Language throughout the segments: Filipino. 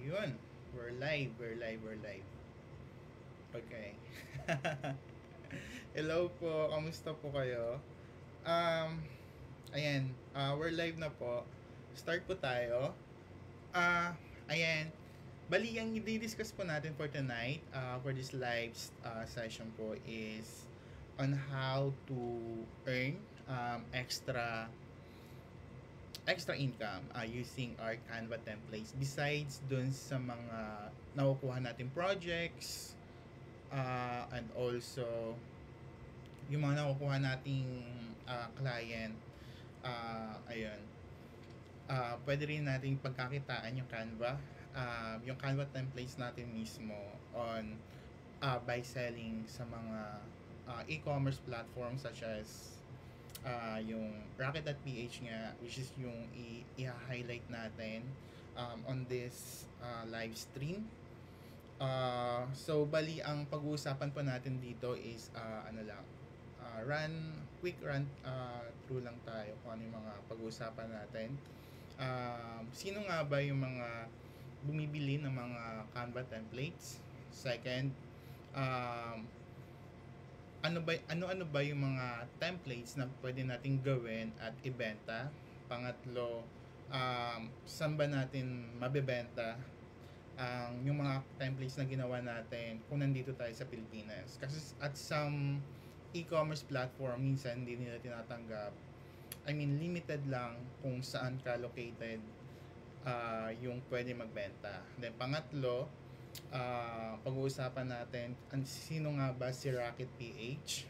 Yun. We're live, we're live, we're live. Okay. Hello po, kamusta po kayo? Um, we're live na po. Start po tayo. Ayan, bali ang i-discuss po natin for tonight, for this live session po is on how to earn extra income using our Canva templates besides dun sa mga nakukuha natin projects and also yung mga nakukuha nating client. Ayun, pwede rin nating pagkakitaan yung Canva, yung Canva templates natin mismo on by selling sa mga e-commerce platforms such as yung Rocket.ph nga, which is yung i-highlight natin on this live stream. So bali ang pag-uusapan po natin dito is quick run through lang tayo kung ano yung mga pag-uusapan natin. Sino nga ba yung mga bumibili ng mga Canva templates? Second, ano ba yung mga templates na pwede nating gawin at ibenta? Pangatlo, saan ba natin mabebenta yung mga templates na ginawa natin kung nandito tayo sa Pilipinas? Kasi at some e-commerce platform, minsan hindi nila tinatanggap. I mean, limited lang kung saan ka located yung pwede magbenta. Then, pangatlo, pag-uusapan natin sino nga ba si Rocket PH.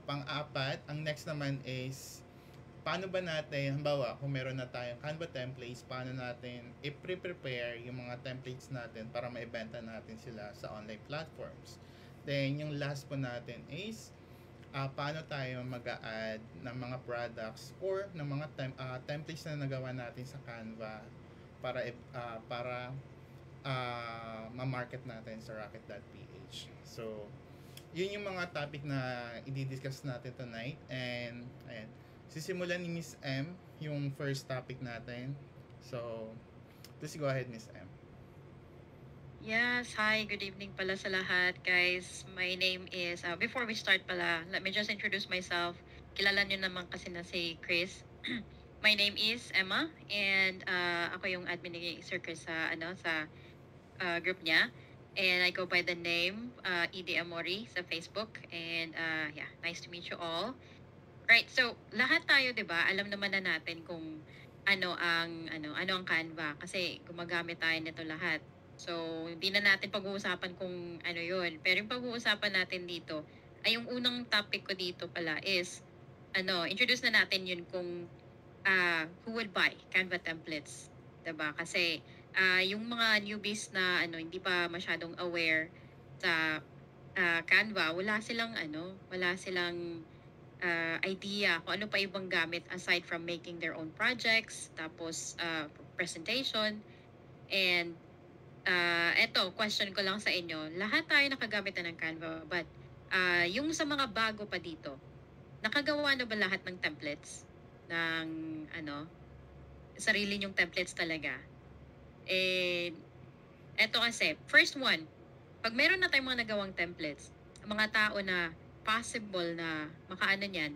Pang-apat, ang next naman is paano ba natin, halimbawa, kung meron na tayong Canva templates, paano natin i-prepare yung mga templates natin para maibenta natin sila sa online platforms. Then, yung last po natin is paano tayo mag-a-add ng mga products or ng mga templates na nagawa natin sa Canva para ma-market natin sa Rocket.ph. So, yun yung mga topic na i-discuss natin tonight. And, ayan, sisimulan ni Miss M yung first topic natin. So, please go ahead, Miss M. Yes, hi, good evening pala sa lahat, guys. My name is, before we start pala, let me just introduce myself. Kilala nyo naman kasi na si Chris. My name is Emma, and ako yung admin ni Sir Chris sa, group niya. And I go by the name Ede Amori sa Facebook. And yeah, nice to meet you all. Right, so lahat tayo, 'di ba? Alam naman na natin kung ano ang Canva kasi gumagamit tayo nito lahat. So, hindi na natin pag-uusapan kung ano 'yun. Pero yung pag-uusapan natin dito ay yung unang topic ko dito pala is introduce na natin 'yun kung who would buy Canva templates, 'di ba? Kasi yung mga newbies na hindi pa masyadong aware sa Canva, wala silang idea kung ano pa ibang gamit aside from making their own projects, tapos presentation. And eto, question ko lang sa inyo. Lahat tayo nakagamit na ng Canva, but yung sa mga bago pa dito, nakagawa na ba lahat ng templates ng sarili nyong templates talaga? And eto kasi, first one, pag meron na tayong mga nagawang templates, ang mga tao na possible na makaano niyan,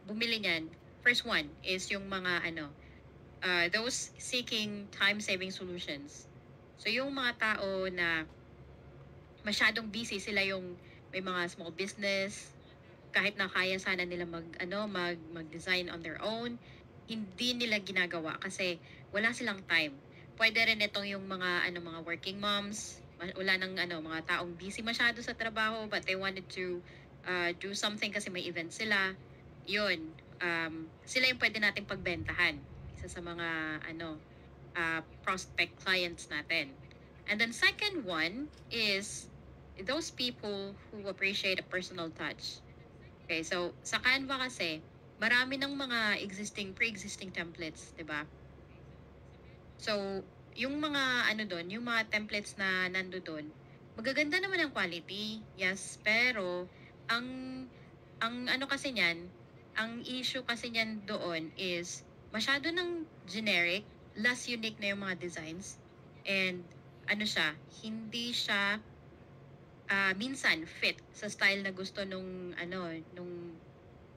bumili niyan, first one is yung mga those seeking time-saving solutions. So yung mga tao na masyadong busy, sila yung may mga small business, kahit na kaya sana nila mag-design on their own, hindi nila ginagawa kasi wala silang time. Pwede rin itong yung mga working moms, wala nang mga taong busy masyado sa trabaho but they wanted to do something kasi may event sila. Yun, sila yung pwede nating pagbentahan. Isa sa mga prospect clients natin. And then second one is those people who appreciate a personal touch. Okay, so sa Canva kasi, marami ng mga pre-existing templates, 'di ba? So, yung mga doon, yung mga templates na nando doon, magaganda naman ang quality. Yes, pero ang ang kasi niyan, ang issue kasi niyan doon is masyado ng generic, less unique na yung mga designs. And ano siya, hindi siya minsan fit sa style na gusto nung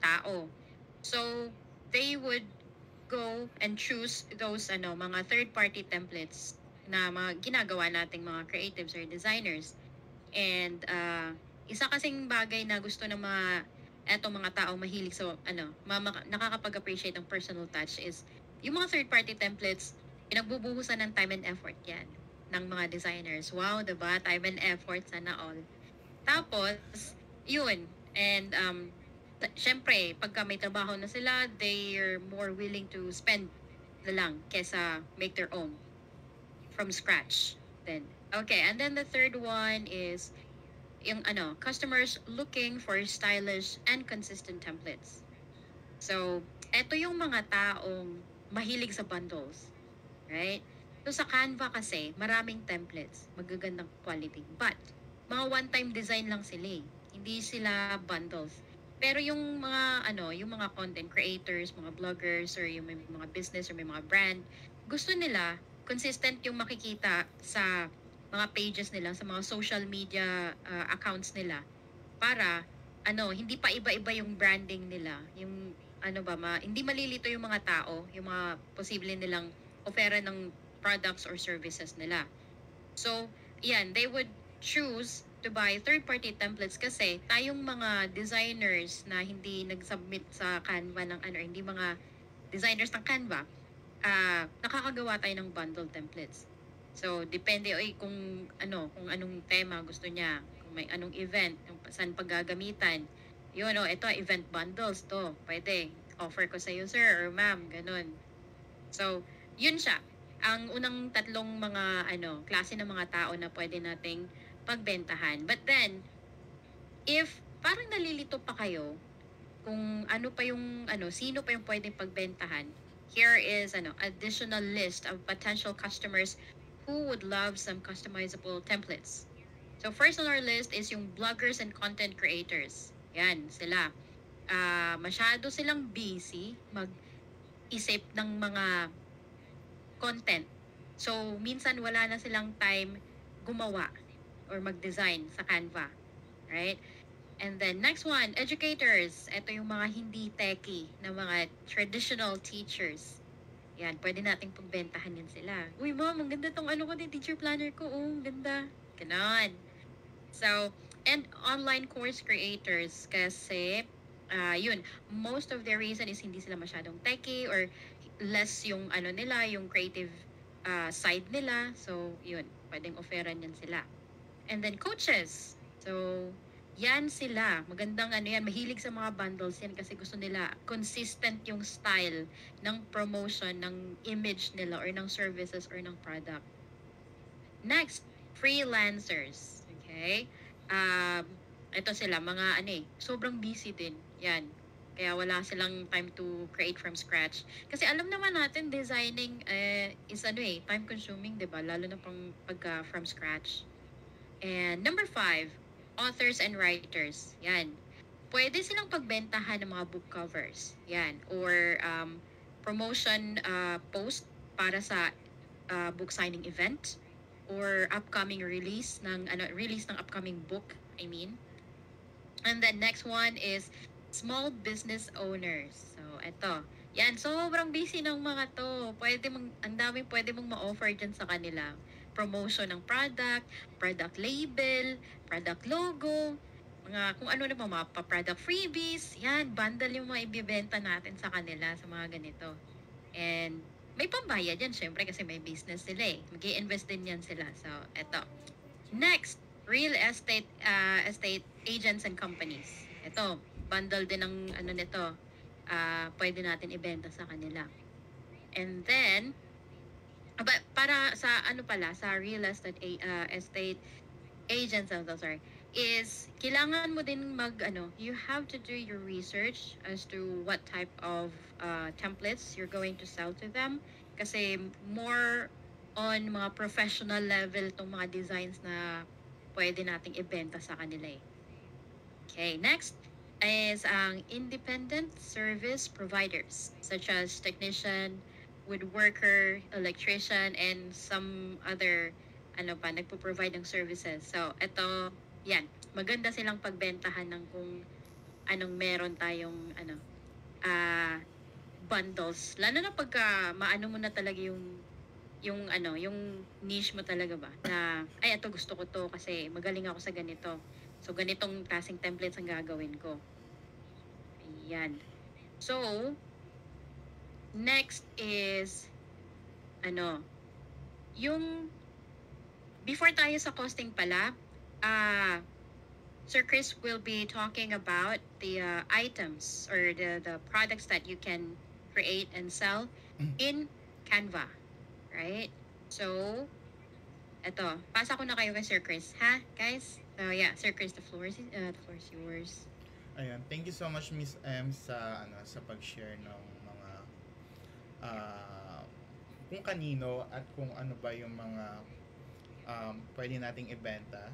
tao. So they would go and choose those mga third party templates na mga ginagawa nating mga creatives or designers. And isa kasing bagay na gusto ng mga taong mahilig sa nakakapag-appreciate ng personal touch is yung mga third party templates, pinagbubuhusan ng time and effort yan ng mga designers. Wow, diba? Time and effort, sana all. Tapos, yun. And syempre, pagka may trabaho na sila, they're more willing to spend na lang kesa make their own from scratch. Then, okay. And then the third one is yung customers looking for stylish and consistent templates. So, eto yung mga taong mahilig sa bundles, right? So, sa Canva kasi, maraming templates, magagandang quality. But, mga one-time design lang sila eh. Hindi sila bundles. Pero yung yung mga content creators, mga bloggers, or yung may mga business or may mga brand, gusto nila consistent yung makikita sa mga pages nila, sa mga social media accounts nila para hindi pa iba-iba yung branding nila. Yung hindi malilito yung mga tao, yung mga posible nilang ofera ng products or services nila. So, yan, they would choose to buy third-party templates kasi tayong mga designers na hindi nag-submit sa Canva hindi mga designers ng Canva, nakakagawa tayo ng bundle templates. So, depende kung anong tema gusto niya, kung may anong event, kung saan paggagamitan. Yun, ito, event bundles to. Pwede, offer ko sa iyo, sir, or ma'am, ganun. So, yun siya. Ang unang tatlong mga klase ng mga tao na pwede nating pagbentahan. But then, if parang nalilito pa kayo kung sino pa yung pwedeng pagbentahan, here is additional list of potential customers who would love some customizable templates. So first on our list is yung bloggers and content creators. Yan, sila. Masyado silang busy mag-isip ng mga content. So, minsan wala na silang time gumawa or mag-design sa Canva. Right? And then, next one, educators. Ito yung mga hindi techie na mga traditional teachers. Yan, pwede nating pagbentahan yan sila. Uy, ma'am, ang ganda tong teacher planner ko. Oh, ang ganda. Ganon. So, and online course creators kasi, yun, most of their reason is hindi sila masyadong techie or less yung nila, yung creative side nila. So, yun, pwedeng offeran yan sila. And then coaches. So, yan sila. Magandang yan, mahilig sa mga bundles yan kasi gusto nila consistent yung style ng promotion ng image nila or ng services or ng product. Next, freelancers. Okay? Ito sila, mga sobrang busy din. Yan. Kaya wala silang time to create from scratch. Kasi alam naman natin, designing is time consuming, diba? Lalo na pagka from scratch. And number 5, authors and writers. Yan. Pwede silang pagbentahan ng mga book covers. Yan. Or promotion post para sa book signing event or upcoming release ng upcoming book, I mean. And then next one is small business owners. So, eto. Yan, sobrang busy ng mga to. Ang daming pwede mong ma-offer dyan sa kanila. Promotion ng product label, product logo, kung ano mga product freebies, yan, bundle yung mga ibibenta natin sa kanila sa mga ganito. And may pambayad yan, syempre, kasi may business sila eh. Mag-i-invest din yan sila. So, eto. Next, real estate agents and companies. Ito, bundle din ng nito. Pwede natin ibenta sa kanila. And then, para sa sa real estate agents, is kailangan mo din you have to do your research as to what type of templates you're going to sell to them kasi more on mga professional level tong mga designs na pwede nating ibenta sa kanila eh. Okay, next is ang independent service providers such as technician woodworker, electrician, and some other ano pa, nagpo-provide ng services. So, ito, yan. Maganda silang pagbentahan ng kung anong meron tayong ah bundles. Lalo na pagka maano mo na talaga yung niche mo talaga ba na ay ito gusto ko to kasi magaling ako sa ganito. So ganitong klaseng templates ang gagawin ko. Ayan. So next is ano, yung before tayo sa costing pala, ah Sir Chris will be talking about the items or the products that you can create and sell in Canva, right? So, eto, pasa ko na kayo kay Sir Chris, ha, guys? So, yeah, Sir Chris, the floor is yours. Ayan, thank you so much Miss M sa sa pag-share ng mga ah, kung kanino at kung ano ba yung mga pwede nating ibenta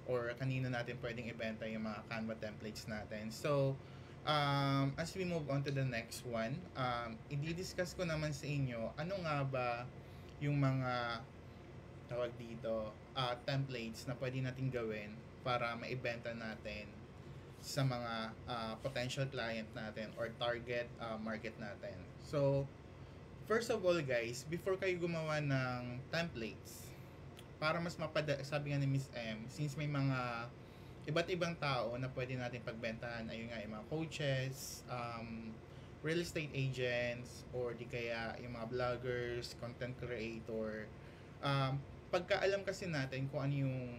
or kanino natin pwedeng ibenta yung mga Canva templates natin. So, as we move on to the next one, i-discuss ko naman sa inyo ano nga ba yung mga tawag dito, templates na pwede natin gawin para maibenta natin sa mga potential client natin or target market natin. So, first of all guys, before kayo gumawa ng templates, para mas sabi nga ni Miss M, since may mga iba't ibang tao na pwede natin pagbentahan, ayun nga, yung mga coaches, real estate agents, or di kaya yung mga vloggers, content creator. Pagka alam kasi natin kung ano yung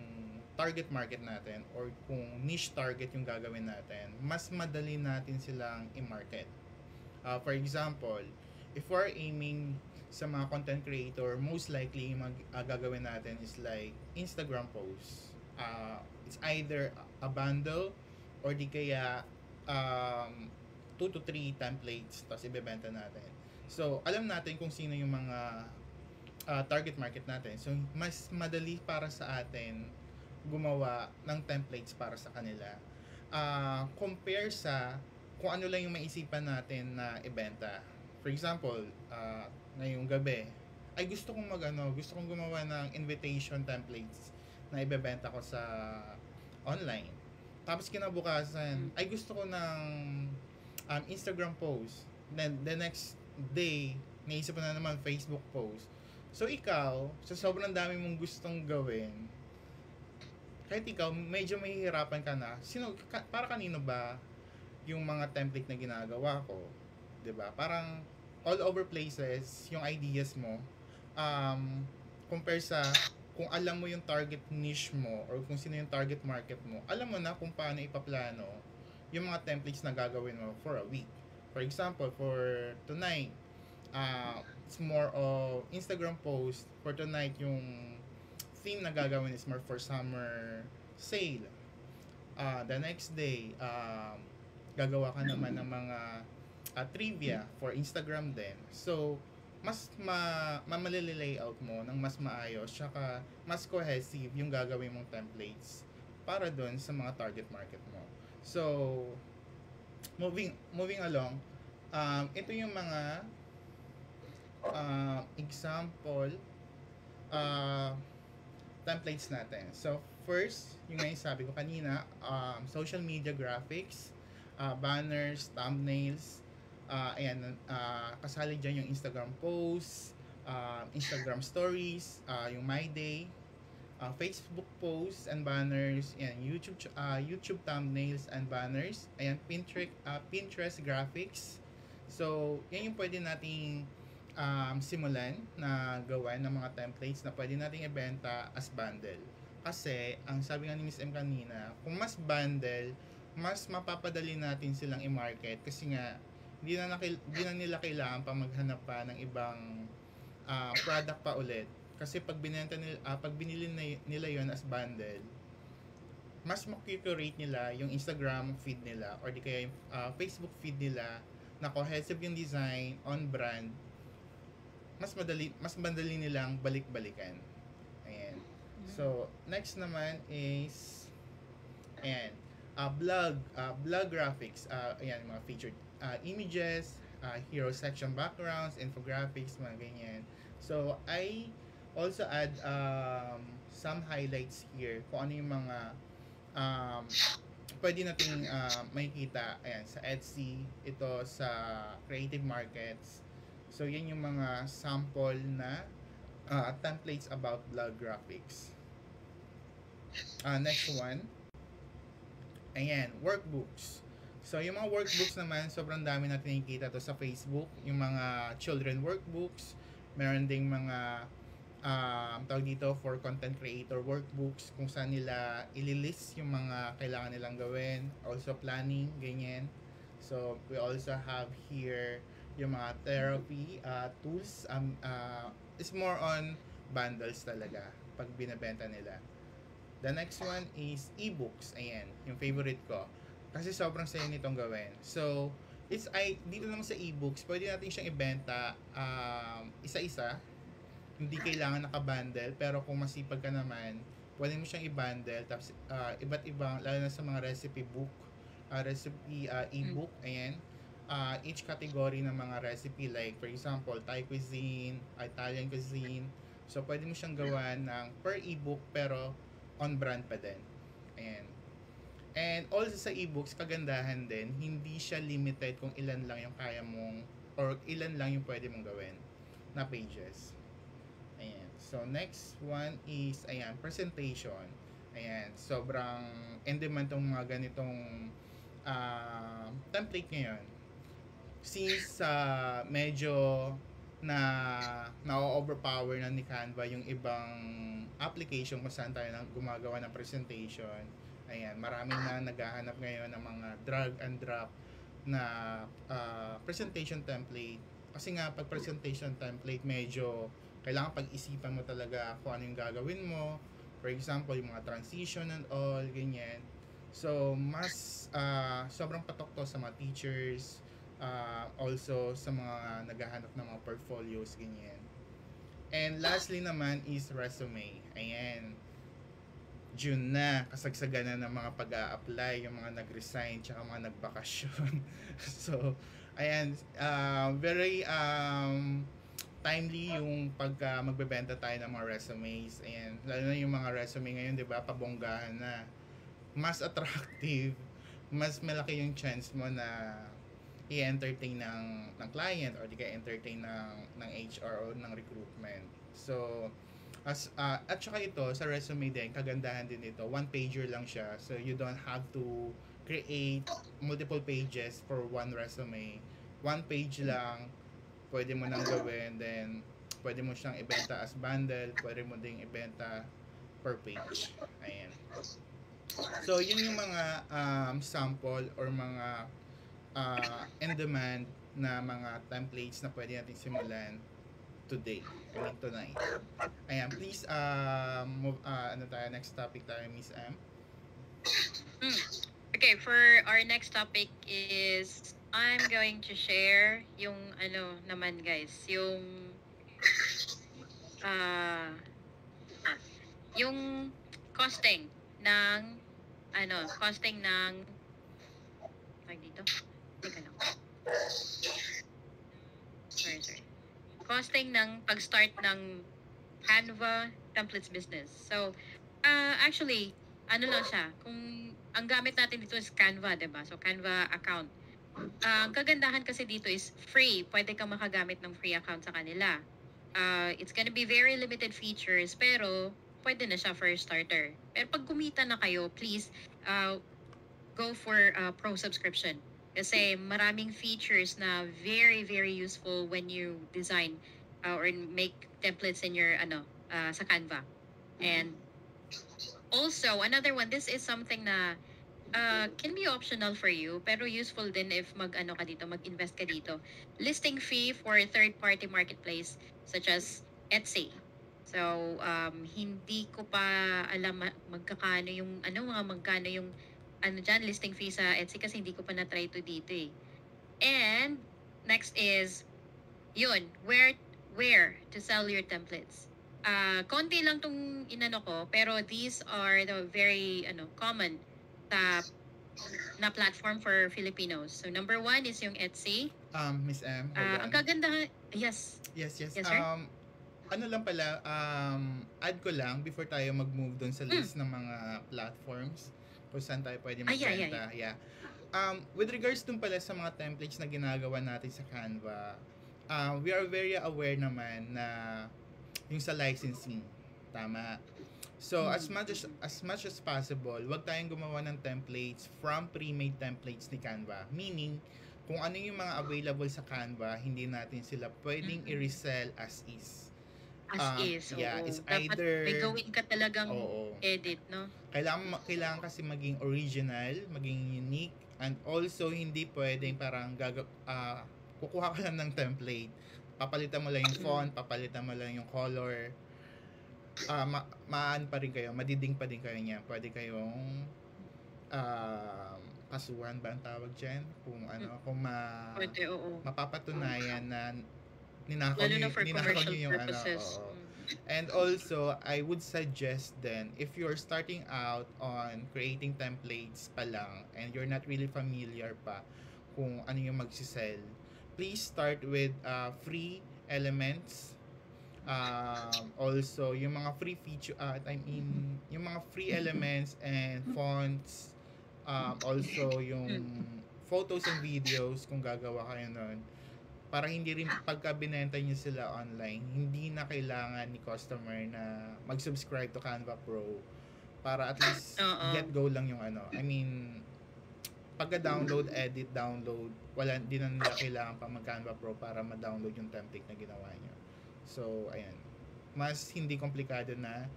target market natin or kung niche target yung gagawin natin, mas madali natin silang i-market. For example, if we're aiming sa mga content creator, most likely yung gagawin natin is like Instagram posts. It's either a bundle or di kaya 2 to 3 templates tapos ibebenta natin. So, alam natin kung sino yung mga target market natin. So, mas madali para sa atin gumawa ng templates para sa kanila. Compare sa kung ano lang yung maisipan natin na ibenta. For example, ngayong gabi, ay gusto kong gumawa ng invitation templates na ibebenta ko sa online. Tapos kinabukasan, ay gusto ko ng Instagram post. Then the next day, naisip ko na naman Facebook post. So ikaw, sa sobrang dami mong gustong gawin, kahit ikaw, medyo mahihirapan ka na, para kanino ba yung mga template na ginagawa ko? 'Di ba? Parang all over places yung ideas mo, compare sa kung alam mo yung target niche mo or kung sino yung target market mo, alam mo na kung paano ipaplano yung mga templates na gagawin mo for a week. For example, for tonight, it's more of Instagram post. For tonight, yung theme na gagawin is more for summer sale. The next day, gagawa ka naman ng mga trivia for Instagram din. So, mas layout mo ng mas maayos tsaka mas cohesive yung gagawin mong templates para doon sa mga target market mo. So, moving along, ito yung mga example templates natin. So, first, yung nga yung sabi ko kanina, social media graphics, banners, thumbnails, ayan, kasali dyan yung Instagram posts, Instagram stories, yung My Day, Facebook posts and banners, ayan, YouTube thumbnails and banners, ayan, Pinterest graphics. So, yan yung pwede nating simulan na gawan ng mga templates na pwede nating ibenta as bundle. Kasi, ang sabi nga ni Miss M kanina, kung mas bundle, mas mapapadali natin silang i-market kasi nga, di na nila kailangan pa maghanap pa ng ibang product pa ulit. Kasi pag binili nila yon as bundle, mas makukurate nila yung Instagram feed nila or di kaya yung Facebook feed nila na cohesive yung design, on brand, mas madali nilang balik-balikan. Ayan. So, next naman is ayan, blog graphics. Ayan, mga featured images, hero section backgrounds, infographics, mga ganyan. So, I also add some highlights here kung ano yung mga um, pwede nating makikita ayan, sa Etsy, ito sa Creative Markets. So, yan yung mga sample na templates about blog graphics. Next one. Ayan, workbooks. So, yung mga workbooks naman, sobrang dami natin nakikita to sa Facebook. Yung mga children workbooks. Meron ding mga tawag dito for content creator workbooks kung saan nila ililist yung mga kailangan nilang gawin. Also planning, ganyan. So, we also have here yung mga therapy tools. It's more on bundles talaga pag binebenta nila. The next one is ebooks. Ayan, yung favorite ko. Kasi sobrang saya nitong gawin. So, dito naman sa ebooks, pwede natin siyang ibenta isa-isa. Hindi kailangan naka-bundle. Pero kung masipag ka naman, pwede mo siyang i-bundle. Tapos, iba't ibang, lalo na sa mga recipe book, recipe ebook. Ayan. Each category ng mga recipe, like, for example, Thai cuisine, Italian cuisine. So, pwede mo siyang gawa ng per ebook, pero on brand pa din. Ayan. And also sa ebooks, kagandahan din, hindi siya limited kung ilan lang yung kaya mong, or ilan lang yung pwede mong gawin na pages. Ayan. So, next one is, ayan, presentation. Ayan. Sobrang in-demand tong mga ganitong template ngayon. Since medyo na-overpower na ni Canva yung ibang application kung saan tayo gumagawa ng presentation. Ayan, maraming na naghahanap ngayon ng mga drag and drop na presentation template. Kasi nga, pag presentation template, medyo kailangan pag-isipan mo talaga kung ano yung gagawin mo. For example, yung mga transition and all, ganyan. So, mas sobrang patok to sa mga teachers, also sa mga naghahanap ng mga portfolios, ganyan. And lastly naman is resume. Ayan. June na, kasagsagan na ng mga pag-a-apply, yung mga nag-resign, tsaka mga nagbakasyon. So, ayan, very timely yung pagka magbebenta tayo ng mga resumes. Ayan, lalo na yung mga resume ngayon, di ba, pabonggahan na. Mas attractive, mas malaki yung chance mo na i-entertain ng client or di ka entertain ng HR o ng recruitment. So, at saka ito, sa resume din, kagandahan din ito, one pager lang siya. So, you don't have to create multiple pages for one resume. One page lang, pwede mo nang gawin. Then, pwede mo siyang ibenta as bundle, pwede mo ding ibenta per page. Ayan. So, yun yung mga sample or mga in-demand na mga templates na pwede natin simulan today. Tonight. Ayan, please move next topic tayo, Miss M. Okay, for our next topic is I'm going to share yung naman guys, yung costing ng dito. Teka lang. Sorry. Costing ng pag-start ng Canva templates business. So, actually, lang siya. Kung ang gamit natin dito is Canva, diba? So, Canva account. Ang kagandahan kasi dito is free. Pwede kang makagamit ng free account sa kanila. It's gonna be very limited features, pero pwede na siya for starter. Pero pag kumita na kayo, please go for pro subscription. Kasi maraming features na very, very useful when you design or make templates in your sa Canva. And also, another one, this is something na can be optional for you, pero useful din if mag-invest ka dito. Listing fee for third-party marketplace such as Etsy. So, hindi ko pa alam magkano yung listing fee sa Etsy kasi hindi ko pa na-try to dito eh. And next is where to sell your templates. Konti lang tong ko, pero these are the very common na platform for Filipinos. So number one is yung Etsy. Miss M, hold Ang on. kagandahan, yes. Yes, yes. Yes, sir? Ano lang pala, add ko lang before tayo mag-move doon sa Mm. list ng mga platforms kung saan tayo pwede Yeah. magbenta. Yeah. With regards dun pala sa mga templates na ginagawa natin sa Canva, we are very aware naman na yung sa licensing. Tama. So, Mm. as much as possible, wag tayong gumawa ng templates from pre-made templates ni Canva. Meaning, kung ano yung mga available sa Canva, hindi natin sila pwedeng Mm. i-resell as is. As is, Yeah, oo. it's Dapat may either gawin ka talagang oo. edit, no? Kailangan kasi maging original, maging unique, and also hindi pwedeng parang kukuha ka lang ng template, papalitan mo lang yung font, papalitan mo lang yung color, maan pa rin kayo, madiding pa din kayo niya. Pwede kayong kasuhan ba ang tawag dyan? Kung ano, Pwede, oo. mapapatunayan na ninakaw Lalo na for commercial niyo yung ano, purposes. oo. And also, I would suggest then, if you're starting out on creating templates pa lang and you're not really familiar pa kung ano yung magsisell, please start with free elements. Also, yung mga free feature, yung mga free elements and fonts, also yung photos and videos kung gagawa kayo nun, para hindi rin pagka binenta nyo sila online, hindi na kailangan ni customer na mag-subscribe to Canva Pro para at least get go lang yung ano. I mean, pagka-download, edit, download, di na nila kailangan pa mag-Canva Pro para ma-download yung template na ginawa nyo. So, ayan. Mas hindi komplikado na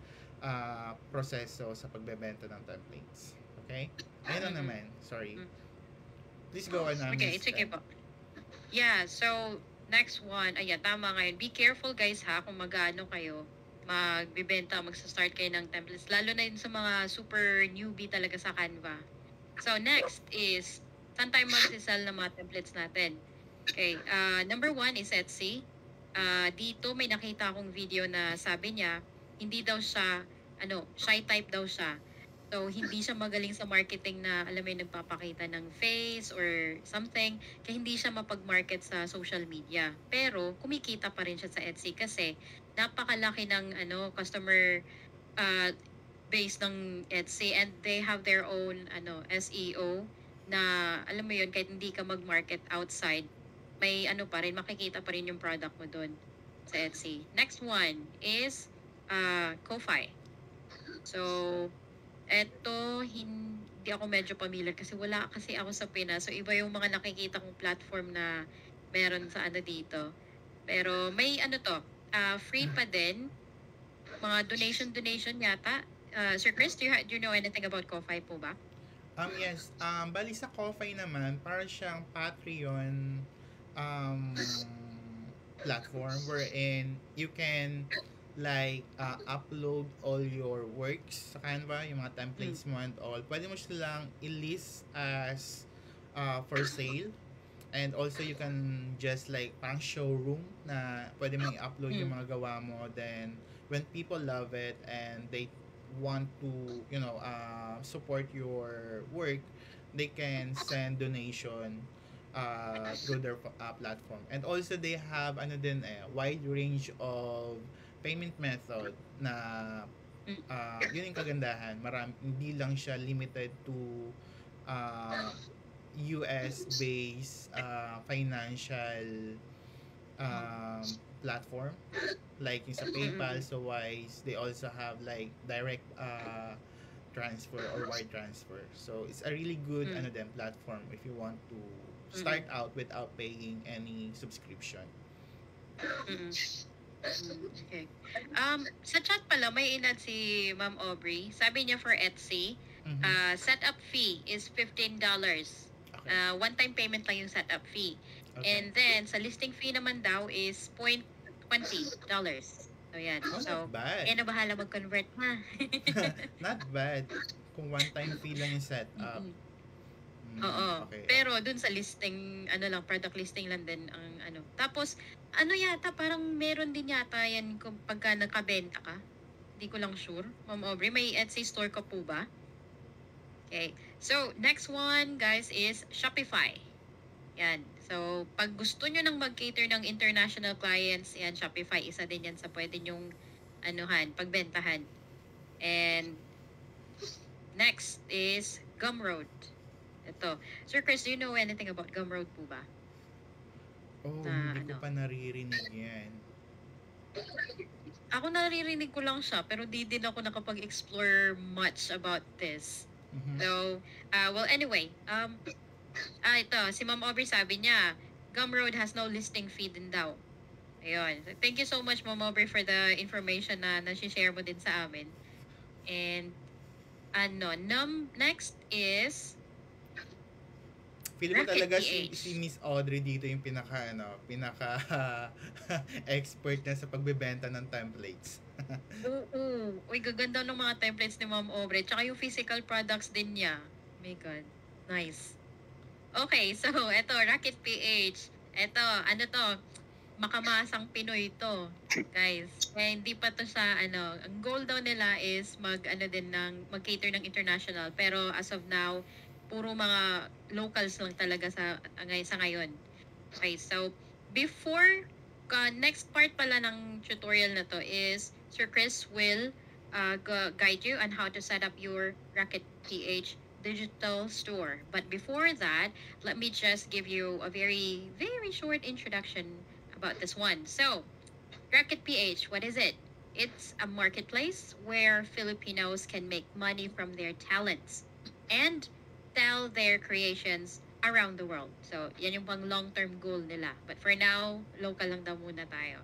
proseso sa pagbebenta ng templates. Okay? Ayun lang naman. Sorry. Please go on. Okay, it's okay po. Yeah, so next one, ayan, tama ngayon. Be careful guys ha, kung mag-ano kayo, magbibenta, magsa-start kayo ng templates, lalo na yun sa mga super newbie talaga sa Canva. So next is, saan tayo magsisell ng mga templates natin? Okay, number 1 is Etsy. Dito may nakita akong video na sabi niya, hindi daw siya, shy type daw siya. So, hindi siya magaling sa marketing na, alam mo yung nagpapakita ng face or something. Kaya hindi siya mapag-market sa social media. Pero, kumikita pa rin siya sa Etsy kasi napakalaki ng customer base ng Etsy and they have their own SEO na, alam mo yun, kahit hindi ka mag-market outside, may pa rin, makikita pa rin yung product mo doon sa Etsy. Next one is Ko-fi. So, eto, hindi ako medyo familiar kasi wala kasi ako sa Pinas. So, iba yung mga nakikita kong platform na meron sa dito. Pero may free pa din. Mga donation yata. Sir Chris, do you know anything about Ko-fi po ba? Yes. Bali sa Ko-fi naman, para siyang Patreon platform wherein you can upload all your works sa Canva, yung mga templates mo and all. Pwede mo silang i-list as for sale. And also, you can just parang showroom na pwede mo i-upload yung mga gawa mo. Then, when people love it and they want to, support your work, they can send donation through their platform. And also, they have wide range of payment method na yun yung kagandahan. Hindi lang siya limited to US-based financial platform like yung sa PayPal, so Wise, they also have direct transfer or wire transfer. So it's a really good platform if you want to start out without paying any subscription. Okay. Sa chat pala, may inad si Ma'am Aubrey. Sabi niya for Etsy, setup fee is $15. Okay. One-time payment lang yung setup fee. Okay. And then, sa listing fee naman daw is $20. So, yan. So, not bad. na bahala mag-convert, ha? Not bad. Kung one-time fee lang yung setup. Oo. Okay. Pero dun sa listing, product listing lang din ang Tapos, yata, parang meron din yata yan kung pagka nakabenta ka. Hindi ko lang sure. Ma'am Aubrey, may Etsy store ka po ba? Okay. So, next one, guys, is Shopify. Yan. So, pag gusto nyo nang mag-cater ng international clients, yan, Shopify, isa din yan sa pwede nyong pagbentahan. And next is Gumroad. Ito. Sir Chris, do you know anything about Gumroad po ba? Oh, Na hindi ko pa naririnig yan. Ako naririnig ko lang siya, pero di din ako nakapag-explore much about this. Mhm. So, well, anyway, ito, si Ma'am Aubrey sabi niya, Gumroad has no listing fee din daw. Ayun. So, thank you so much, Ma'am Aubrey, for the information na nasi-share mo din sa amin. And, next is Feeling ko Racket talaga PH. si Miss Audrey dito yung pinaka expert na sa pagbebenta ng templates. Oo. Uy, gaganda ng mga templates ni Ma'am Aubrey. Tsaka yung physical products din niya. Oh my God. Nice. Okay, so eto, Racket PH. Eto, ano to? Makamasang Pinoy to, guys. Kaya hindi pa to siya, ang goal daw nila is mag-cater ng international. Pero as of now, puro mga locals lang talaga sa ngayon. Okay, so before next part pala ng tutorial na to is Sir Chris will guide you on how to set up your Racket PH digital store. But before that, let me just give you a very, very short introduction about this one. So, Racket PH, what is it? It's a marketplace where Filipinos can make money from their talents and sell their creations around the world. So, yan yung pang long-term goal nila. But for now, local lang daw muna tayo.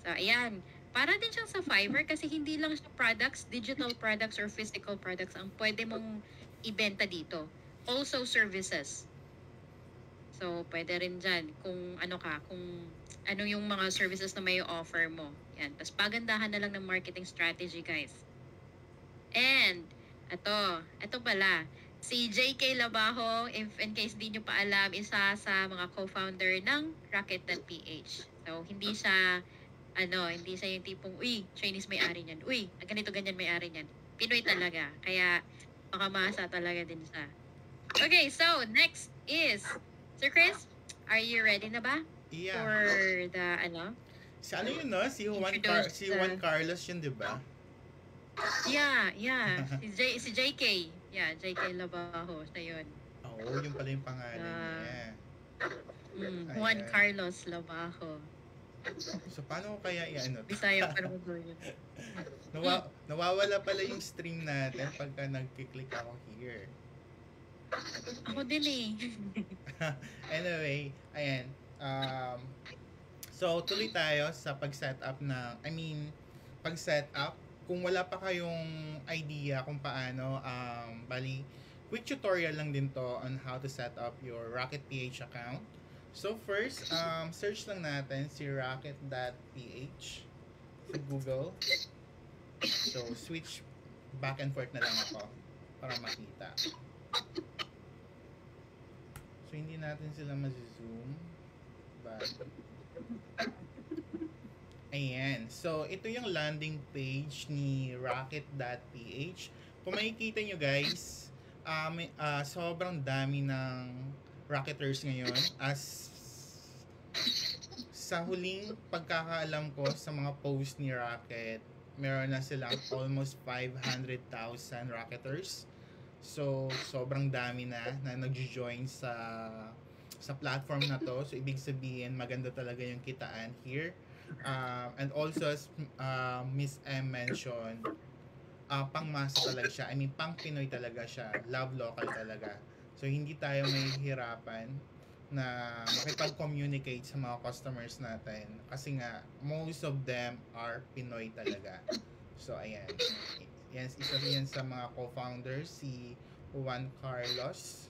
So, ayan. Para din siyang sa Fiverr kasi hindi lang siya products, digital products or physical products ang pwede mong ibenta dito. Also, services. So, pwede rin dyan kung ano yung mga services na may offer mo. Yan. Tapos, pagandahan na lang ng marketing strategy, guys. And, ito pala, si JK Labajo, if in case di nyo pa alam, isa sa mga co-founder ng Racket.ph. So, hindi siya yung tipong, uy, Chinese may-ari niyan. Uy, ganito, ganyan may-ari niyan. Pinoy talaga. Kaya, makamasa talaga din siya. Okay, so, next is, Sir Chris, are you ready na ba? Yeah. For the, Si ano yun, no? Si Juan Carlos yun, di ba? Yeah. Si JK. Yeah, JK Labajo. Siya yun. Oo, yun pala yung pangalan niya. Juan Carlos Labajo. So, paano kaya i-ano? Bisaya pa naman ko yun. Nawawala pala yung stream natin pagka nag-click ako here. Ako din eh. Anyway, ayan. So, tuloy tayo sa pag-setup pag-setup. Kung wala pa kayong idea kung paano, bali, quick tutorial lang din to on how to set up your Racket PH account. So first, search lang natin si Racket.ph sa Google. So, switch back and forth na lang ako para makita. So, hindi natin sila ma-zoom. But, ayan. So, ito yung landing page ni Racket.ph. Kung makikita nyo guys, sobrang dami ng Racketers ngayon. As sa huling pagkakaalam ko sa mga post ni Racket, meron na silang almost 500,000 Racketers. So, sobrang dami na nag-join sa platform na to. So, ibig sabihin, maganda talaga yung kitaan here. And also, as Miss M mentioned, pang-masa talaga siya. I mean, pang-Pinoy talaga siya. Love local talaga. So, hindi tayo may hirapan na makipag-communicate sa mga customers natin. Kasi nga, most of them are Pinoy talaga. So, ayan. Yan, isa yan sa mga co-founders, si Juan Carlos.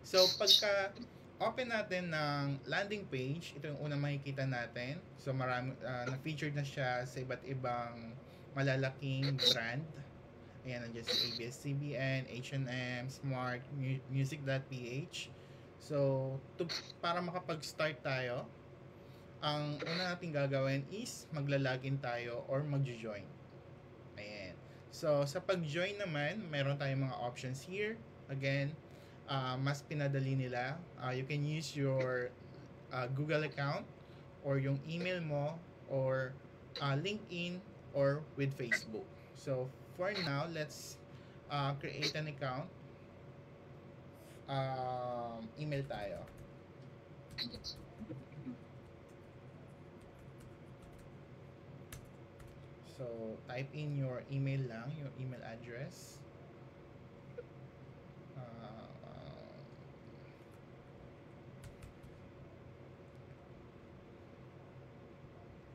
So, pagka open natin ng landing page, ito yung unang makikita natin. So, marami, na-featured na siya sa iba't ibang malalaking brand. Ayan, nandiyan si ABS-CBN, H&M, Smart, Music.ph. So, para makapag-start tayo, ang una natin gagawin is magla-login tayo or mag-join. Ayan. So, sa pag-join naman, meron tayong mga options here. Again, mas pinadali nila. You can use your Google account or yung email mo or LinkedIn or with Facebook. So for now, let's create an account. Email tayo. So type in your email lang, your email address.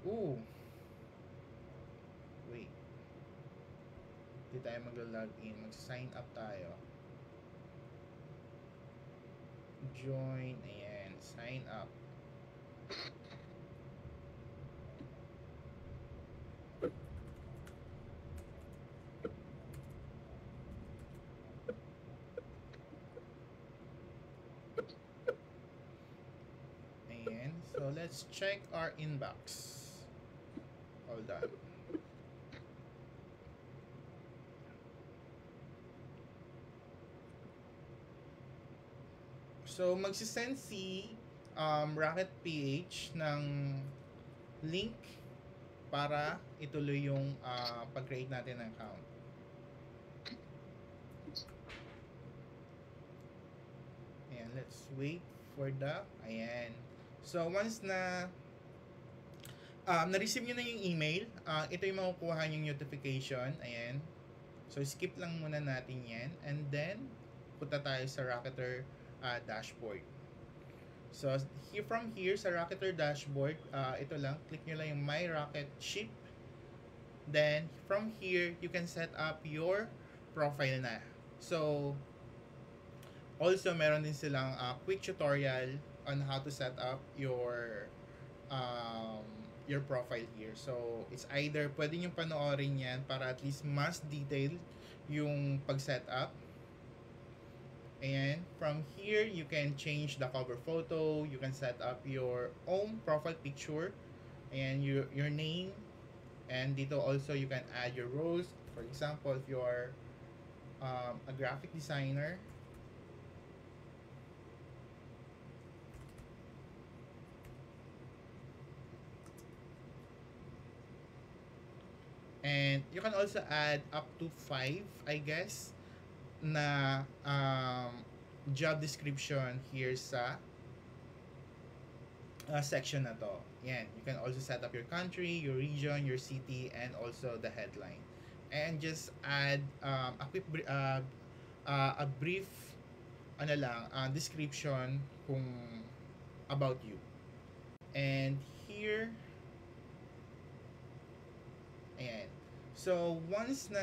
Ooh, wait. Hindi tayo mag-login. Mag-sign up tayo. Join. Ayan. Sign up. Ayan. So, let's check our inbox. Hold on. So, magsisend si Rocket PH ng link para ituloy yung pag-create natin ng account. Ayan, let's wait for the, ayan. So, once na na-receive nyo na yung email, ito yung makukuha yung notification, ayan. So, skip lang muna natin yan. And then, punta tayo sa Rocketer dashboard. So, from here, sa Rocketer dashboard, ito lang, click nyo lang yung My Rocket Ship. Then, from here, you can set up your profile na. So, also, meron din silang quick tutorial on how to set up your profile here. So, it's either pwede nyo panoorin yan para at least mas detailed yung pag-set up. And from here, you can change the cover photo. You can set up your own profile picture and your name. And dito also, you can add your roles. For example, if you are a graphic designer, and you can also add up to 5, I guess, na job description here sa section na to. Yan. You can also set up your country, your region, your city, and also the headline. And just add a quick a brief description kung about you. And here, ayan. So, once na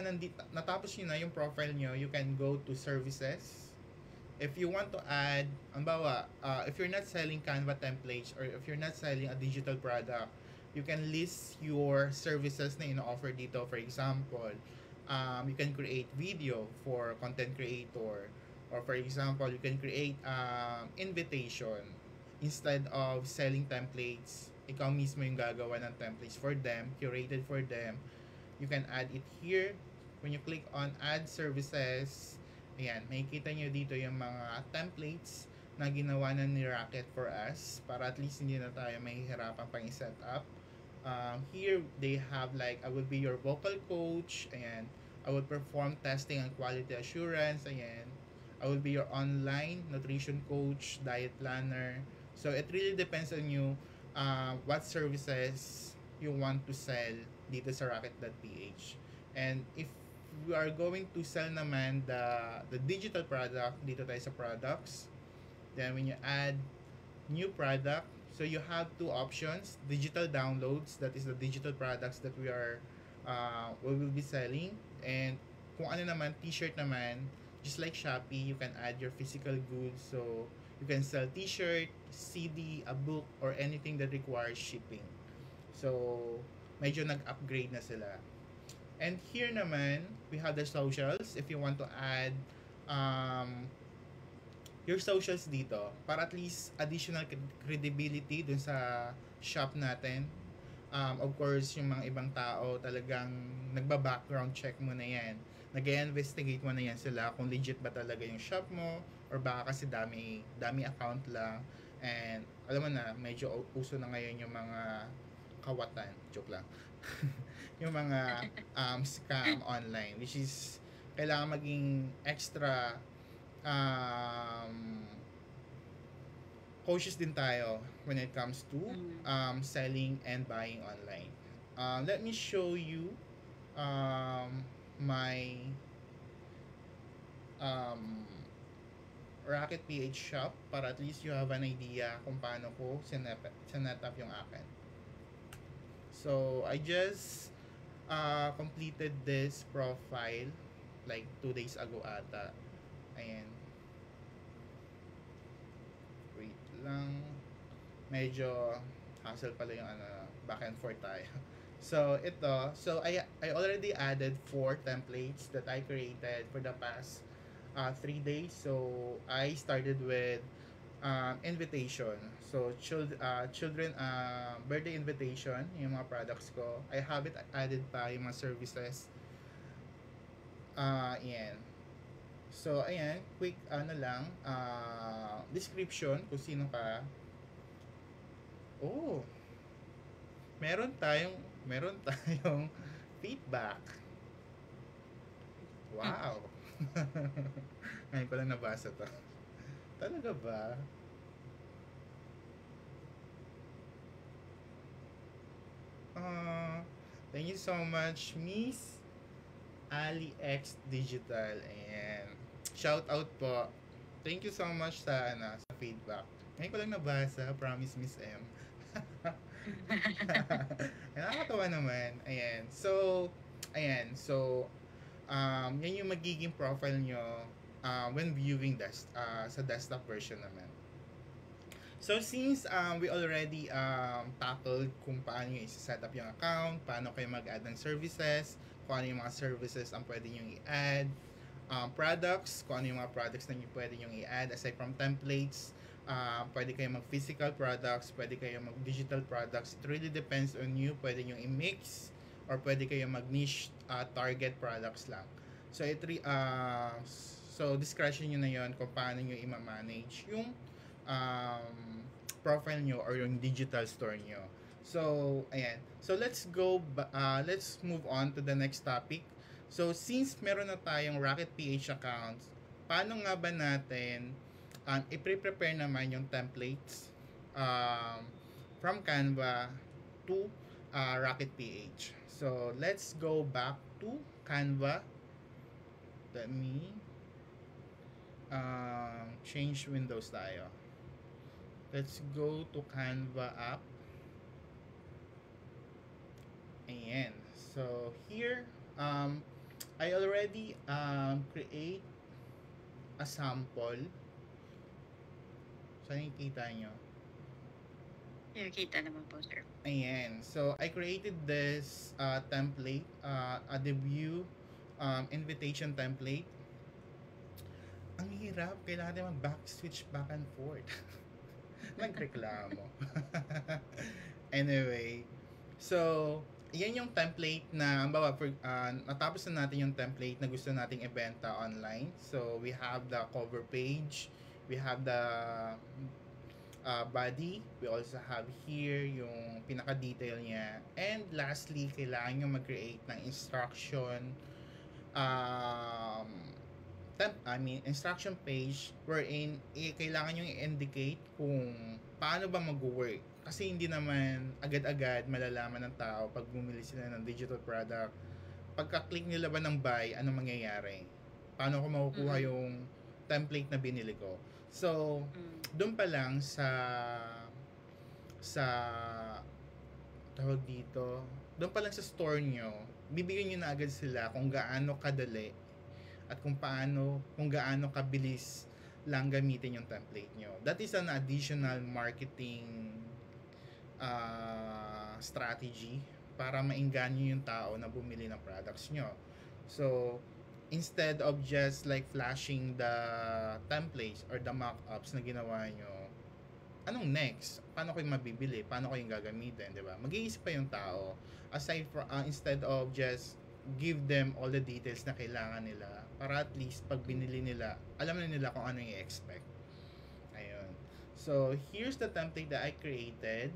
natapos nyo na yung profile nyo, you can go to services. If you want to add, if you're not selling Canva templates or if you're not selling a digital product, you can list your services na ino-offer dito. For example, you can create video for content creator. Or for example, you can create invitation. Instead of selling templates, ikaw mismo yung gagawa ng templates for them, curated for them. You can add it here. When you click on add services, ayan, makikita nyo dito yung mga templates na ginawa na ni Rocket for us para at least hindi na tayo mahihirapan pang i-set up. Here, they have like, I will be your vocal coach, ayan. I will perform testing and quality assurance, ayan. I will be your online nutrition coach, diet planner. So, it really depends on you what services you want to sell dito sa Rocket.ph. And if we are going to sell naman the digital product, dito tayo sa products. Then when you add new product, so you have two options, digital downloads, that is the digital products that we will be selling. And kung ano naman, t-shirt naman, just like Shopee, you can add your physical goods. So you can sell t-shirt, CD, a book, or anything that requires shipping. So medyo nag-upgrade na sila. And here naman, we have the socials. If you want to add your socials dito, para at least additional credibility dun sa shop natin. Of course, yung mga ibang tao talagang nagba-background check mo na yan. Nag-investigate mo na yan sila kung legit ba talaga yung shop mo or baka kasi dami account lang. And alam mo na, medyo uso na ngayon yung mga kawatan. Joke lang. Yung mga scam online, which is kailangan maging extra um, cautious din tayo when it comes to Mm. selling and buying online. Let me show you my um, Rocket PH shop para at least you have an idea kung paano ko sinet up yung akin. So, I just completed this profile like 2 days ago ata. Ayan. Wait lang. Medyo hassle pala yung back and forth tayo. So, ito. So, I already added 4 templates that I created for the past 3 days. So, I started with invitation. So, children birthday invitation, yung mga products ko. I have it added pa yung mga services. Yan. So, ayan, quick lang, description kung sino ka. Oh, meron tayong feedback. Wow. Ngayon ko lang nabasa to. Talaga ba? Uh, Thank you so much, Miss Ali X Digital. And shout out po. Thank you so much sa feedback. Ngayon ko lang nabasa, promise Miss M. Nakakatawa naman. Ayan. So, yan yung magiging profile nyo when viewing sa desktop version naman. So, since we already tackled kung paano yung isa-set up yung account, paano kayo mag-add ng services, kung ano yung mga services ang pwede nyo i-add, products, kung ano yung mga products na pwede nyo i-add aside from templates, pwede kayo mag-physical products, pwede kayo mag-digital products. It really depends on you. Pwede nyo i-mix or pwede kayo mag-niche target products lang. So, so discretion nyo na yon kung paano nyo i-manage yung profile nyo or yung digital store nyo. So, ayan. So, let's move on to the next topic. So, since meron na tayong Rocket PH accounts, paano nga ba natin i-prepare naman yung templates from Canva to Rocket PH. So, let's go back to Canva. Let me change windows tayo. Let's go to Canva app. Ayan. So, here, I already create a sample. Saan nakikita nyo? Nakikita naman po, sir. Ayan. So, I created this template, a debut invitation template. Ang hirap. Kailangan natin mag-switch back and forth. Nagreklamo. Anyway. So, yan yung template na, natapos na natin yung template na gusto nating ibenta online. So, we have the cover page. We have the body. We also have here yung pinaka-detail niya. And lastly, kailangan nyo mag-create ng instruction instruction page wherein kailangan nyo i-indicate kung paano ba mag-work. Kasi hindi naman agad-agad malalaman ng tao pag bumili sila ng digital product. Pagka-click nila ba ng buy, ano mangyayari? Paano ko makukuha yung template na binili ko? So, doon pa lang sa tawag dito, doon pa lang sa store nyo, bibigyan nyo na agad sila kung gaano kadali at kung gaano kabilis lang gamitin yung template nyo. That is an additional marketing strategy para maengganyo yung tao na bumili ng products nyo. So, instead of just like flashing the templates or the mock-ups na ginawa nyo, anong next? Paano ko yung mabibili? Paano ko yung gagamitin, 'di ba? Mag-iisip pa yung tao aside from instead of just give them all the details na kailangan nila para at least pag binili nila, alam na nila kung ano yung i-expect. Ayun. So, here's the template that I created.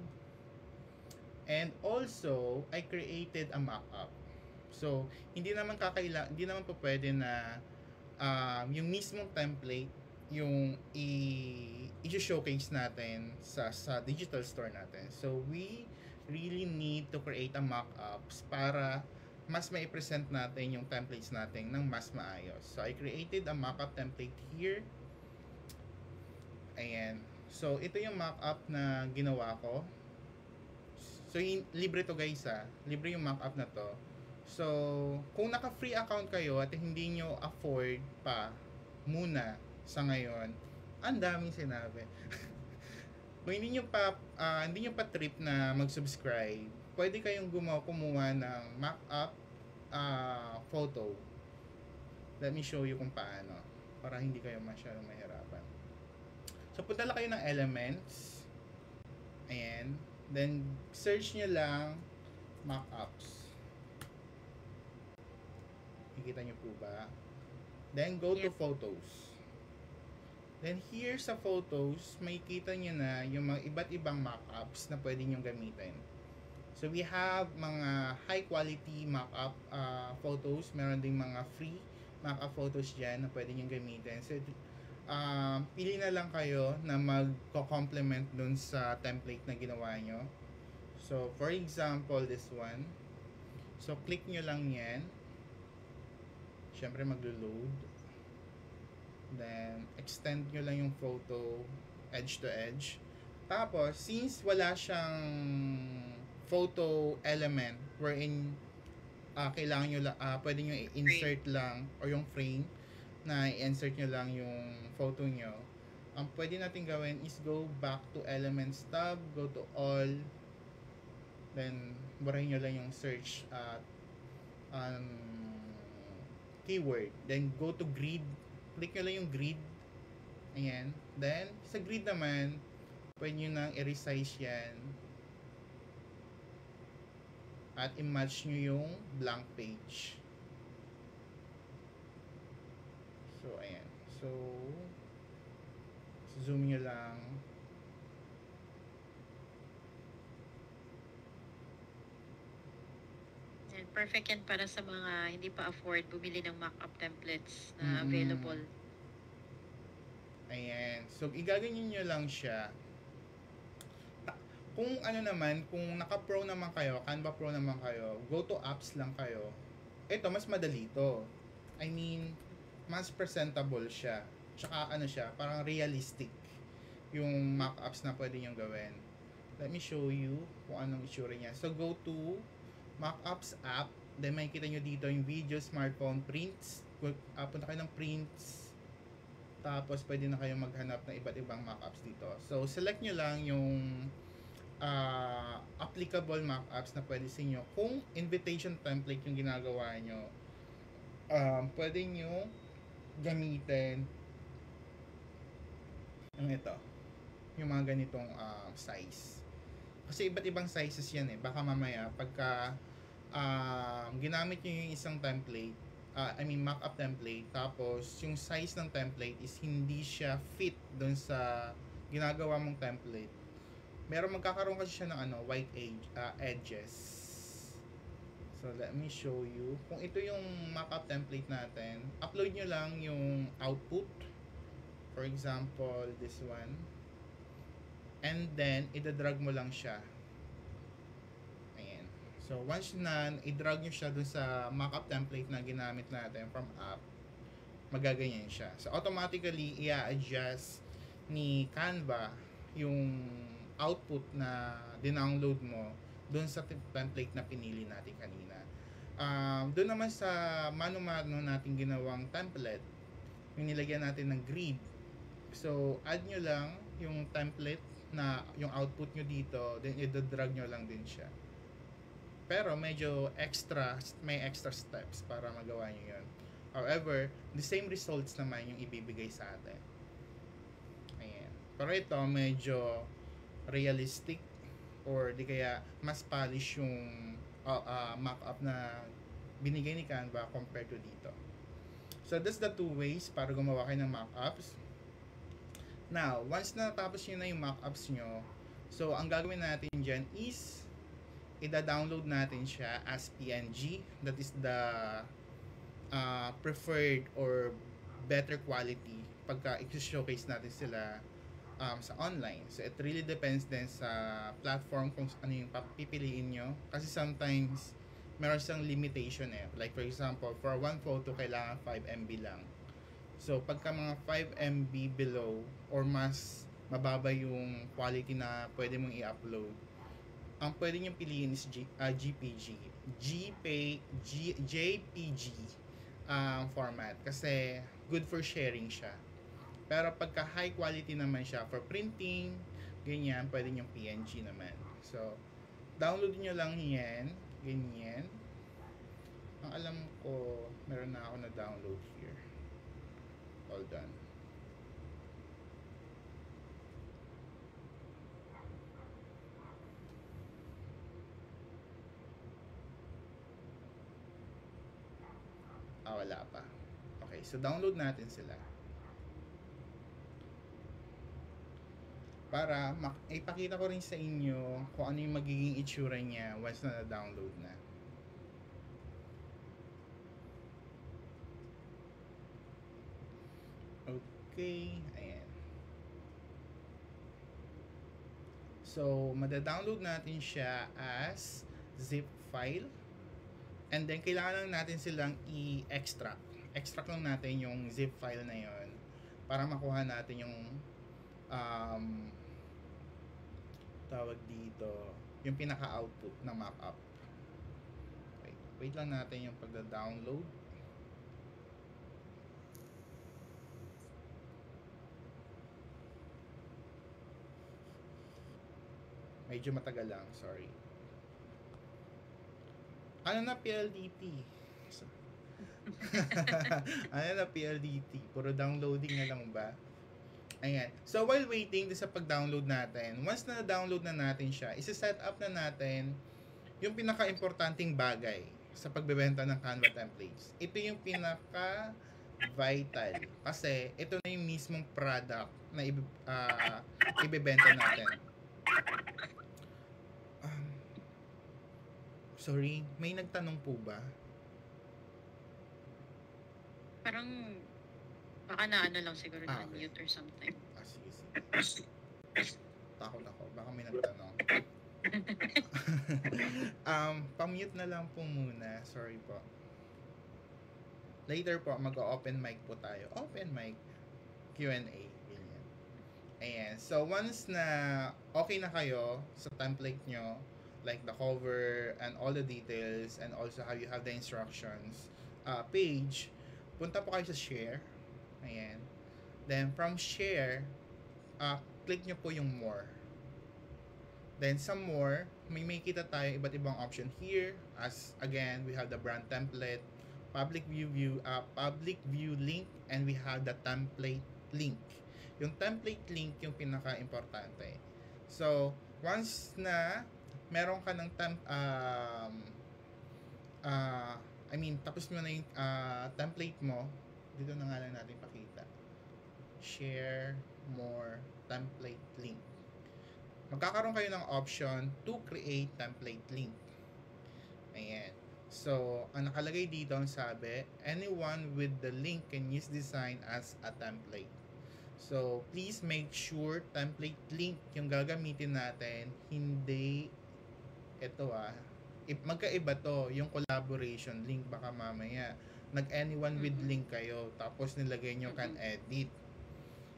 And also, I created a mock-up. So, hindi naman po pwede na yung mismong template yung i-showcase natin sa digital store natin. So, we really need to create a mock-ups para mas mai-present natin yung templates natin ng mas maayos. So, I created a mock-up template here. Ayan. So, ito yung mock-up na ginawa ko. So, libre to guys libre yung mock-up na to. So, kung naka-free account kayo at hindi nyo afford pa muna sa ngayon, ang daming sinabi. Kung hindi nyo pa trip na mag-subscribe, pwede kayong kumuha ng mock-up photo. Let me show you kung paano para hindi kayo masyadong mahirapan. So, punta lang kayo ng Elements. Ayan. Then, search nyo lang mock-ups. Nakikita nyo po ba? Then, go to Photos. Then, here sa Photos, makikita nyo na yung mga iba't ibang mock-ups na pwede nyo gamitin. So, we have mga high-quality mock-up photos. Meron ding mga free mock-up photos dyan na pwede nyo gamitin. So, pili na lang kayo na mag-complement dun sa template na ginawa nyo. So, for example, this one. So, click nyo lang yan. Siyempre, maglo-load. Then, extend nyo lang yung photo edge to edge. Tapos, since wala siyang photo element wherein kailangan nyo lang, pwede nyo i-insert lang or yung frame na i-insert nyo lang yung photo nyo. Ang pwede natin gawin is go back to Elements tab, go to All, then burahin nyo lang yung search at keyword. Then go to Grid, click nyo lang yung Grid. Ayan. Then, sa Grid naman, pwede nyo nang i-resize yan at i-match nyo yung blank page. So, ayan. So, zoom nyo lang. And perfect yan para sa mga hindi pa afford bumili ng mock-up templates na available. Ayan. So, igaganyan nyo lang siya. Kung ano naman, kung naka-pro naman kayo, Canva Pro naman kayo, go to apps lang kayo. Ito, mas madali to. I mean, mas presentable siya. Tsaka ano siya, parang realistic yung mock-ups na pwede nyo gawin. Let me show you kung anong itsura niya. So, go to mock-ups app. Then, makikita nyo dito yung video, smartphone, prints. Punta kayo ng prints. Tapos, pwede na kayong maghanap ng iba't ibang mock-ups dito. So, select nyo lang yung applicable mock-ups na pwede sa inyo. Kung invitation template yung ginagawa nyo, pwede nyo gamitin yung ito. Yung mga ganitong size. Kasi iba't ibang sizes yan Baka mamaya, pagka ginamit nyo yung isang template, mock-up template, tapos yung size ng template is hindi siya fit dun sa ginagawa mong template. Magkakaroon kasi siya ng white edges. So, let me show you. Kung ito yung mock-up template natin, upload nyo lang yung output. For example, this one. And then, ida-drag mo lang siya. Ayan. So, once na i-drag nyo siya dun sa mock-up template na ginamit natin from app, magaganyan siya. So, automatically, i-adjust ni Canva yung output na dinownload mo dun sa template na pinili natin kanina. Doon naman sa mano-mano natin ginawang template, yung nilagyan natin ng grid. So, add nyo lang yung template na yung output nyo dito, then i-drag nyo lang din siya. Pero medyo may extra steps para magawa nyo yun. However, the same results naman yung ibibigay sa atin. Ayan. Pero ito, medyo realistic or di kaya mas polish yung mock-up na binigay ni Canva compared to dito. So that's the two ways para gumawa kayo ng mock-ups. Now, once na tapos nyo na yung mock-ups nyo, so ang gagawin natin dyan is ida-download natin siya as PNG. That is the preferred or better quality pagka i-showcase natin sila sa online. So it really depends din sa platform kung ano yung pipiliin nyo. Kasi sometimes meron siyang limitation eh. Like for example, for one photo kailangan 5 MB lang. So pagka mga 5 MB below or mas mababa yung quality na pwede mong i-upload, ang pwede nyo piliin is GPG, JPG format kasi good for sharing siya. Pero pagka high quality naman siya for printing, ganyan, pwede yung PNG naman. So, download nyo lang yan, ganyan. Ang alam ko, meron na ako na download here. All done. Wala pa. Okay, so download natin sila. Para ipakita ko rin sa inyo kung ano yung magiging itsura niya once na na-download na. Okay, ayan. So, mada-download natin siya as zip file. And then, kailangan lang natin silang i-extract. Extract lang natin yung zip file na yon para makuha natin yung tawag dito, yung pinaka-output ng mock-up. Okay. Wait lang natin yung pagda-download. Medyo matagal lang, sorry. Ano na PLDT? Ano na PLDT? Puro downloading na lang ba? Ayan. So, while waiting sa pag-download natin, once na na-download na natin siya, isa-set up na natin yung pinaka-importanting bagay sa pagbebenta ng Canva templates. Ito yung pinaka-vital. Kasi, ito na yung mismong product na ibebenta natin. Sorry, may nagtanong po ba? Parang baka na ano lang siguro na Okay. mute or something. Sige. Takot ako. Baka may nagtanong. Pa-mute na lang po muna. Sorry po. Later po, mag-open mic po tayo. Open mic. Q&A. Ganyan. Ayan. So, once na okay na kayo sa template nyo, like the cover and all the details and also how you have the instructions page, punta po kayo sa share. Ayan. Then, from share, click nyo po yung more. Then, some more, may kita tayo iba't ibang option here. As, again, we have the brand template, public view link, and we have the template link. Yung template link yung pinaka-importante. So, once na meron ka ng tapos mo na yung template mo, dito na nga lang natin pakita. Share more template link. Magkakaroon kayo ng option to create template link. Ayan. So, ang nakalagay dito ang sabi, anyone with the link can use design as a template. So, please make sure template link yung gagamitin natin, hindi ito magkaiba to, yung collaboration link, baka mamaya nag-anyone with link kayo, tapos nilagay nyo can edit.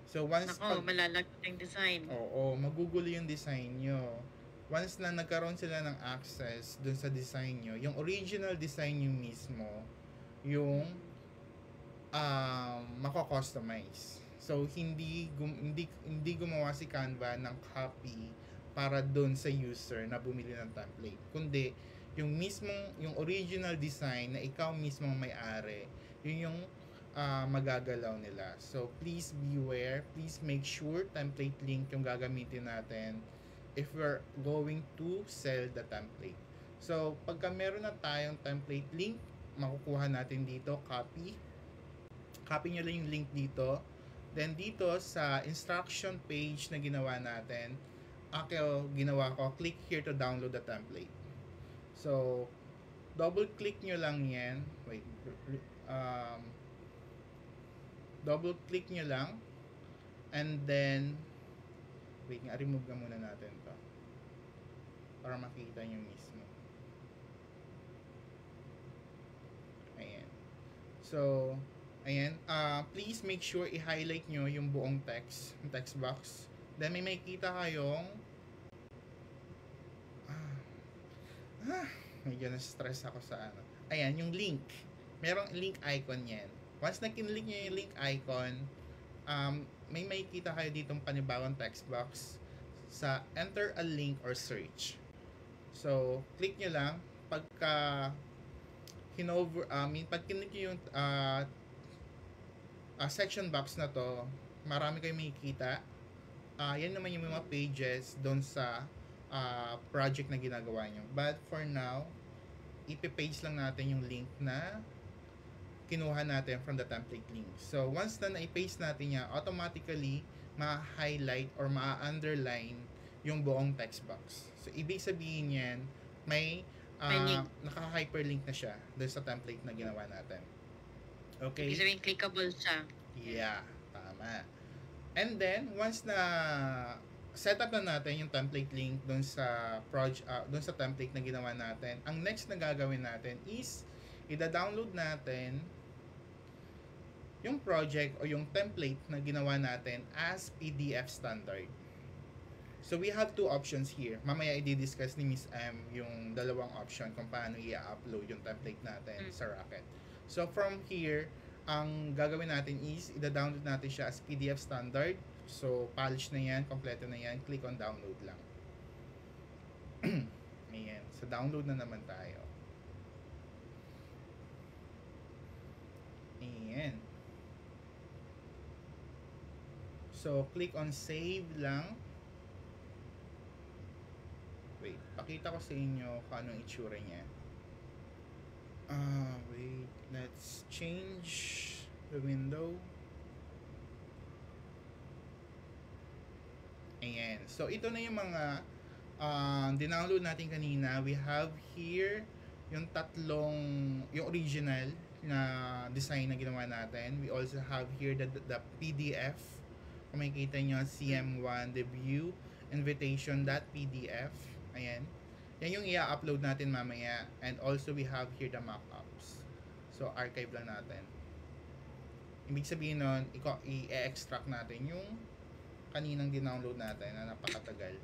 So, once malalagot yung design. Oo, magugulo yung design nyo. Once na nagkaroon sila ng access dun sa design nyo, yung original design nyo mismo, yung mako-customize. So, hindi gumawa si Canva ng copy para doon sa user na bumili ng template. Kundi, yung original design na ikaw mismong may-ari, yun yung magagalaw nila. So, please beware. Please make sure template link yung gagamitin natin if we're going to sell the template. So, pagka meron na tayong template link, makukuha natin dito, copy. Copy nyo lang yung link dito. Then, dito sa instruction page na ginawa natin, ginawa ko, click here to download the template. So, double click nyo lang yan. Wait, double click nyo lang. And then, wait nga, remove na muna natin to para makita nyo mismo. Ayan. So, ayan. Please make sure i-highlight nyo yung buong text box. Then, may makikita kayong medyo na-stress ako sa ano. Ayan, yung link. Merong link icon yan. Once na kinlink nyo yung link icon, may makikita kayo ditong panibagong text box sa enter a link or search. So, click nyo lang. Pagka pag kinlik nyo yung section box na to, marami kayong makikita. Yan naman yung mga pages doon sa project na ginagawa nyo. But for now, ipi-paste lang natin yung link na kinuha natin from the template link. So, once na na-paste natin yan, automatically ma-highlight or ma-underline yung buong text box. So, ibig sabihin yan, may naka-hyperlink na siya doon sa template na ginawa natin. Okay? Ibig sabihin, clickable siya. Yeah, tama. And then, once na set up na natin yung template link doon sa doon sa template na ginawa natin, ang next na gagawin natin is i-download natin yung project o yung template na ginawa natin as PDF standard. So we have two options here. Mamaya i-discuss ni Miss M yung dalawang option kung paano i-upload yung template natin sa Rocket. So from here, ang gagawin natin is i-download natin siya as PDF standard. So polish na yan, kompleto na yan. Click on download lang. Ayan. So download na naman tayo. Ayan. So click on save lang. Wait, pakita ko sa inyo kung anong itsura niya. Wait, let's change the window. Ayan. So, ito na yung mga dinownload natin kanina. We have here yung yung original na design na ginawa natin. We also have here the PDF. Kung makikita nyo, CM1, the view, invitation.pdf. Ayan. Yan yung i-upload natin mamaya. And also, we have here the mockups. So, archive lang natin. Ibig sabihin nun, i-extract natin yung kaninang dinownload natin na napakatagal.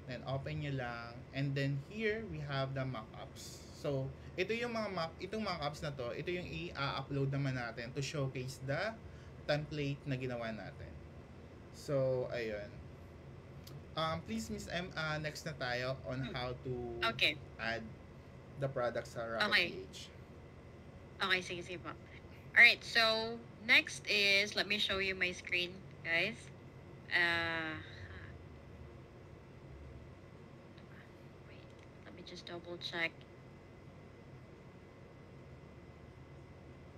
Then, open nyo lang. And then, here, we have the mockups. So, ito yung itong mockups na to, ito yung i-upload naman natin to showcase the template na ginawa natin. So, ayun. Please, Miss M, next na tayo on how to add the products sa Rocket PH. Okay, sige po. Alright, so, next is, let me show you my screen, guys. Wait, let me just double check.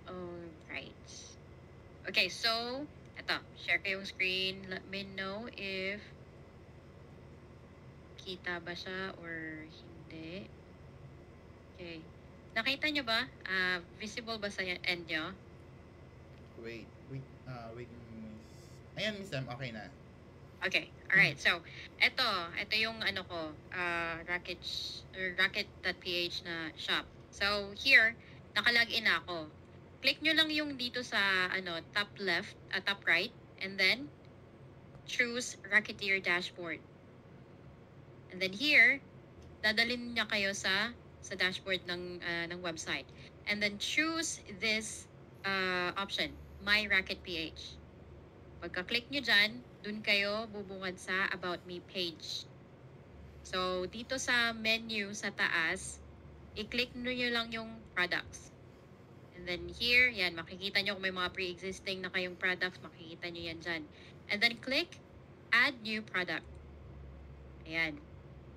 Alright. Okay, so, eto, share ko yung screen. Let me know if kita ba siya or hindi. Okay. Nakita nyo ba? Visible ba sa end nyo? Wait, Miss. Ayan, Miss M, okay na. Okay, alright. So, ito yung Rocket.ph na shop. So, here, nakalagin na ako. Click nyo lang yung dito sa top left, top right, and then choose Rocketeer dashboard. And then here, dadalhin niya kayo sa dashboard ng website. And then choose this option, My Rocket PH. Pagka-click nyo dyan, dun kayo bubungad sa About Me page. So, dito sa menu sa taas, i-click nyo lang yung products. And then here, yan, makikita nyo kung may mga pre-existing na kayong products, makikita nyo yan dyan. And then click Add New Product. Ayan.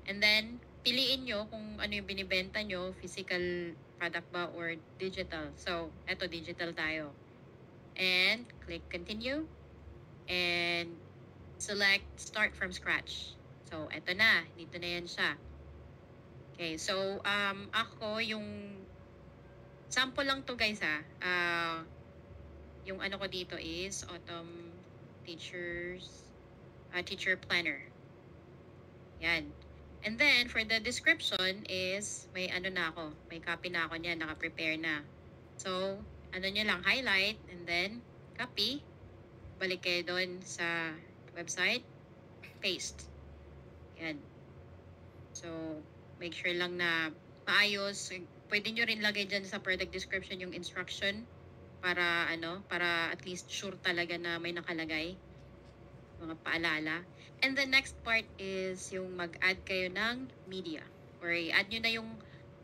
And then, piliin nyo kung ano yung binibenta nyo, physical product ba or digital. So, eto, digital tayo. And, click continue. And, select start from scratch. So, eto na. Dito na yan siya. Okay, so, ako, yung sample lang to guys yung ano ko dito is Autumn Teacher Planner. Yan. And then, for the description is, may ano na ako, may copy na ako niyan, naka-prepare na. So, ano nyo lang, highlight, and then, copy. Balik kayo doon sa website, paste. Yan. So, make sure lang na maayos. Pwede nyo rin lagay dyan sa product description yung instruction para para at least sure talaga na may nakalagay. Mga paalala. And the next part is yung mag-add kayo ng media. Or i-add nyo na yung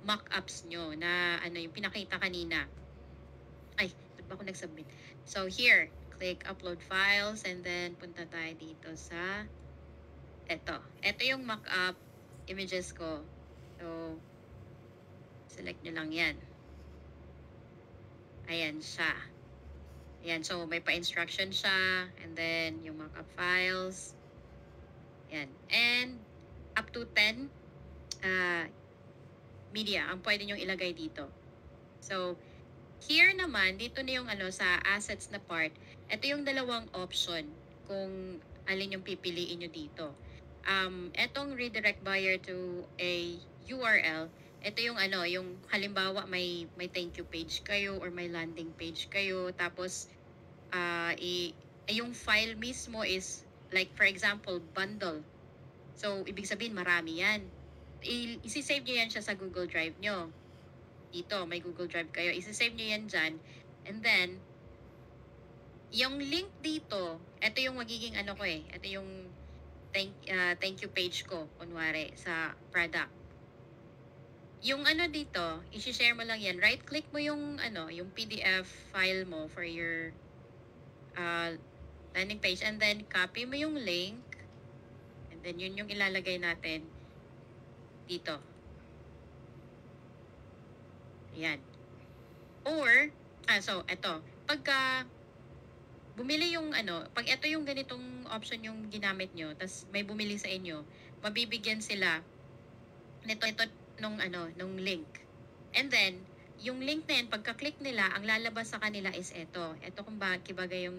mock-ups nyo na yung pinakita kanina. Ay, ba't ba ako nag-submit? So here, click upload files and then punta tayo dito sa eto. Eto yung mock-up images ko. So, select nyo lang yan. Ayan siya. Ayan, so may pa-instruction siya, and then yung markup files. Ayan. And up to 10 media ang pwede nyong ilagay dito. So, here naman, dito na yung sa assets na part, ito yung dalawang option kung alin yung pipiliin nyo dito. Etong redirect buyer to a URL, ito yung yung halimbawa may thank you page kayo or may landing page kayo, tapos yung file mismo is like for example bundle. So ibig sabihin marami yan. Isi-save nyo yan siya sa Google Drive nyo. Dito may Google Drive kayo, isi-save nyo yan dyan, and then yung link dito, ito yung magiging ito yung thank you page ko kunwari sa product. Yung dito, i-share mo lang yan. Right click mo yung yung PDF file mo for your landing page, and then copy mo yung link, and then yun yung ilalagay natin dito. Ayan. Or so eto, pagka bumili yung pag ito yung ganitong option yung ginamit nyo, tas may bumili sa inyo, mabibigyan sila nito nung link. And then, yung link na yan, pagka-click nila, ang lalabas sa kanila is ito. Ito kung bagay yung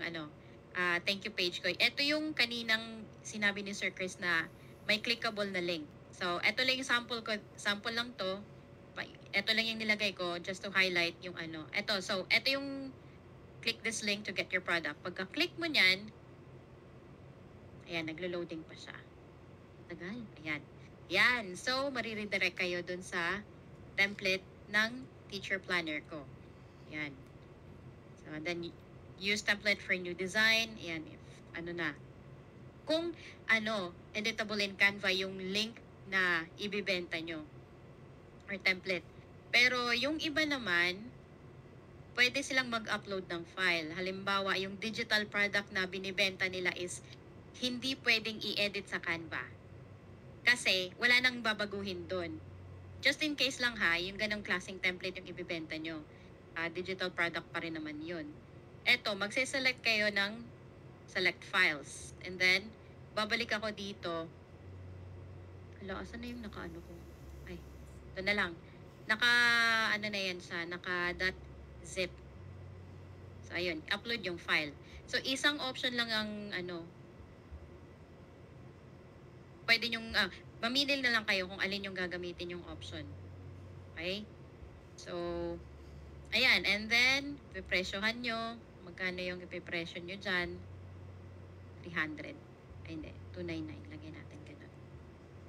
thank you page ko. Ito yung kaninang sinabi ni Sir Chris na may clickable na link. So, ito lang yung sample ko. Sample lang to. Ito lang yung nilagay ko just to highlight yung Ito, so, ito yung click this link to get your product. Pagka-click mo nyan, ayan, naglo-loading pa siya. Tagal. Ayan. Yan. So, mariredirect kayo dun sa template ng teacher planner ko. Yan. So, then, use template for new design. Yan. If, na. Kung, editable in Canva yung link na ibibenta nyo. Or template. Pero, yung iba naman, pwede silang mag-upload ng file. Halimbawa, yung digital product na binibenta nila is hindi pwedeng i-edit sa Canva. Kasi, wala nang babaguhin doon. Just in case lang yung ganong klaseng template yung ibibenta nyo. Digital product pa rin naman yun. Eto, magse-select kayo ng select files. And then, babalik ako dito. Hala, asan na yung naka-ano ko? Ay, ito na lang. Na yan siya, naka.zip. So, ayun, upload yung file. So, isang option lang ang pwede nyong, mamili na lang kayo kung alin yung gagamitin yung option. Okay? So, ayan. And then, pipresyohan nyo. Magkano yung ipipresyo nyo dyan? 300. Ay, hindi. 299. Lagyan natin ganun.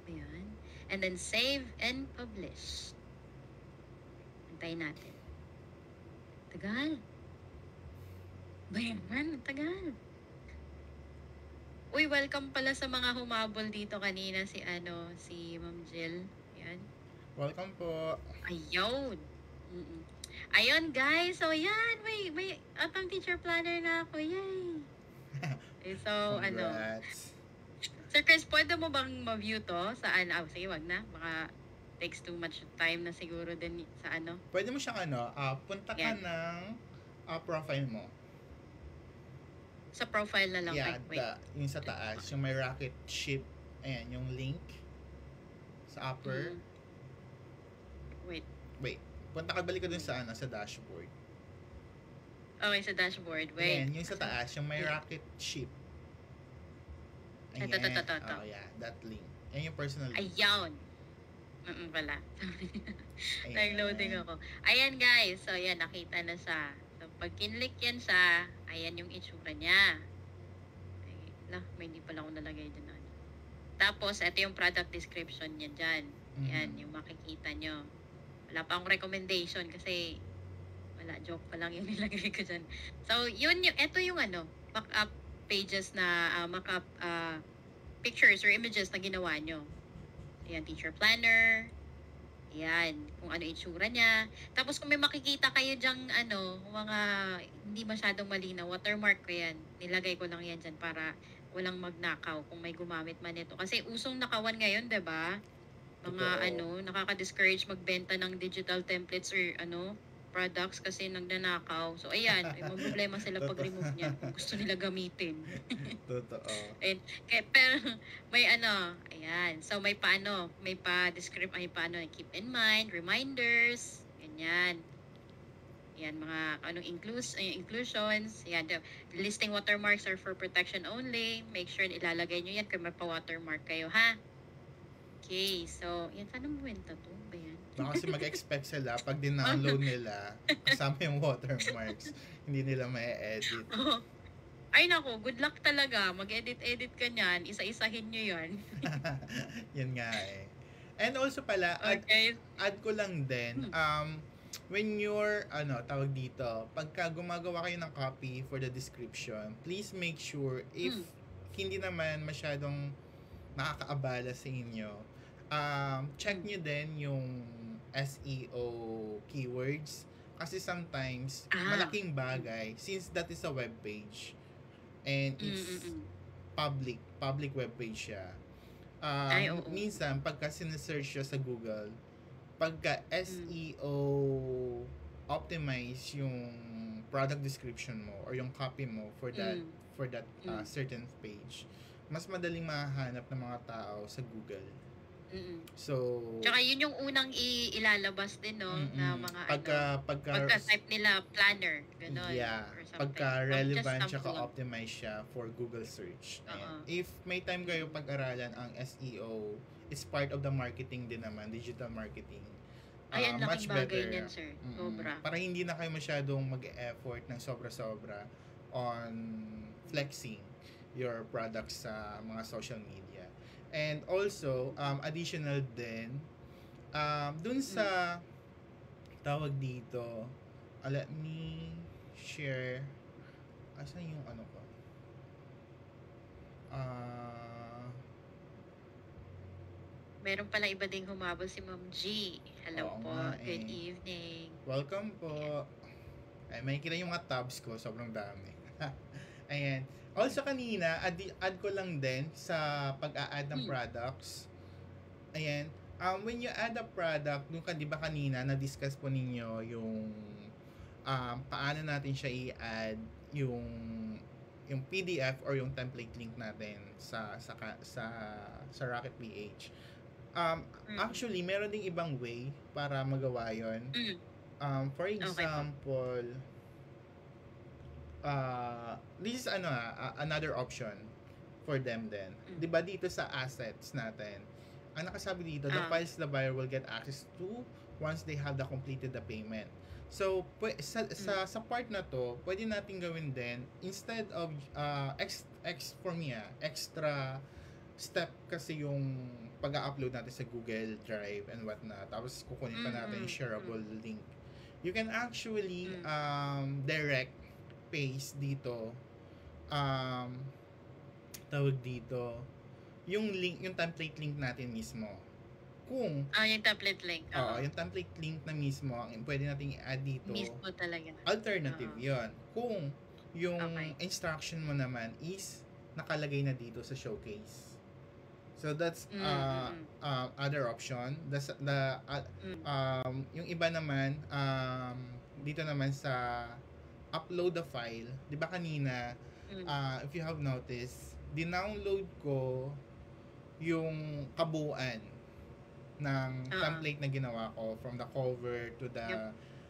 Ayan. And then, save and publish. Antayin natin. Tagal. Bayan, tagal. Uy, welcome pala sa mga humabol dito kanina si Ma'am Jill. Yan. Welcome po. Ayun. Ayun guys, so yan, may Autumn Teacher Planner na ako. Yay. Okay, so Congrats. Sir Chris, pwede mo bang ma-view to? Saan? Sige, wag na. Baka takes too much time na siguro din sa ano. Pwede mo siyang punta ka Yan. ng profile mo. Sa profile na lang. Yeah, Ay, wait. yung sa taas, yung may rocket ship. Ayan, yung link sa upper. Wait. Wait, balik ka dun sa sa dashboard. Okay, sa dashboard. Wait. Ayan, yung sa taas, yung may rocket ship. Ayan. Ito. Oh, yeah, that link. Ayan yung personal link. Ayawn. Pala. Ayan. Nag-loading ako. Ayan guys. So, yan. Nakita na siya. So, pag kinlik yan siya, ayan yung itsura niya. Ay, may hindi pala ako nalagay dun. Tapos, ito yung product description niya dyan. Yan, yung makikita nyo. Wala pa akong recommendation kasi wala, joke pa lang yung nilagay ko dyan. So, ito yung mock-up pages na mock-up pictures or images na ginawa nyo. Ayan, teacher planner. Ayan, kung ano itsura niya. Tapos kung may makikita kayo dyang mga hindi masyadong malinaw, watermark ko yan. Nilagay ko lang yan dyan para walang magnakaw kung may gumamit man ito. Kasi usong nakawan ngayon, 'di ba? Mga nakaka-discourage magbenta ng digital templates or products kasi nagnanakaw. So ayan, may problema sila pag remove niyan kung gusto nila gamitin. Totoo. And pero may ayan. So may pa-describe, keep in mind, reminders, ganyan. Yan, mga inclusions. Yan, the listing watermarks are for protection only. Make sure ilalagay nyo yan kung may pa-watermark kayo, ha? Okay, so, yan, sana buwenta to? Ba yan? Baka kasi mag-expect sila pag din-download nila, kasama yung watermarks, hindi nila ma-edit. Ay nako, good luck talaga. Mag-edit-edit ka niyan. Isa-isahin nyo yan. Yan nga eh. And also pala, add ko lang din, when you're, tawag dito, pagka gumagawa kayo ng copy for the description, please make sure if hindi naman masyadong nakakaabala sa inyo, check nyo din yung SEO keywords. Kasi sometimes, malaking bagay, since that is a web page, and it's public web page siya. Minsan, pagka sinesearch siya sa Google, pagka SEO optimize yung product description mo or yung copy mo for that certain page, mas madaling mahanap ng mga tao sa Google. So, tsaka yun yung unang ilalabas din, no? Na mga pagka-type nila planner, gano'n. Yeah, pagka-relevant tsaka optimize siya for Google search. If may time kayo pag-aralan ang SEO, it's part of the marketing din naman, digital marketing. Ayan, much laking bagay better. niyan, sir. Sobra. Para hindi na kayo masyadong mag-effort ng sobra-sobra on flexing your products sa mga social media. And also, additional din, dun sa tawag dito, let me share, asan yung ko? Meron pala iba ding humabol si Ma'am G. Hello po. Good evening. Welcome po. Ay, may kita yung mga tabs ko. Sobrang dami. Ayan. Also kanina, add ko lang din sa pag-a-add ng products. Ayan. When you add a product, nung di ba kanina, na-discuss po ninyo yung paano natin siya i-add yung PDF or yung template link natin sa Rocket PH. Actually, meron ding ibang way para magawa yon. For example, this is another option for them then. 'Di ba dito sa assets natin, ang nakasabi dito, the files the buyer will get access to once they have completed the payment. So, sa part na to, pwede natin gawin din, instead of for me, extra step kasi yung pag-upload natin sa Google Drive and whatnot. Tapos kukunin pa natin yung shareable link. You can actually direct paste dito, tawag dito, yung link, yung template link natin mismo. Kung yung template link. yung template link na mismo ang pwede nating i-add dito. Mismo talaga. Alternative 'yon. Kung yung instruction mo naman is nakalagay na dito sa showcase. So that's other option. Mm, Yung iba naman dito naman sa upload the file, 'di ba kanina mm. if you have noticed, dinownload ko yung kabuuan ng Oo. template na ginawa ko from the cover to Yep. the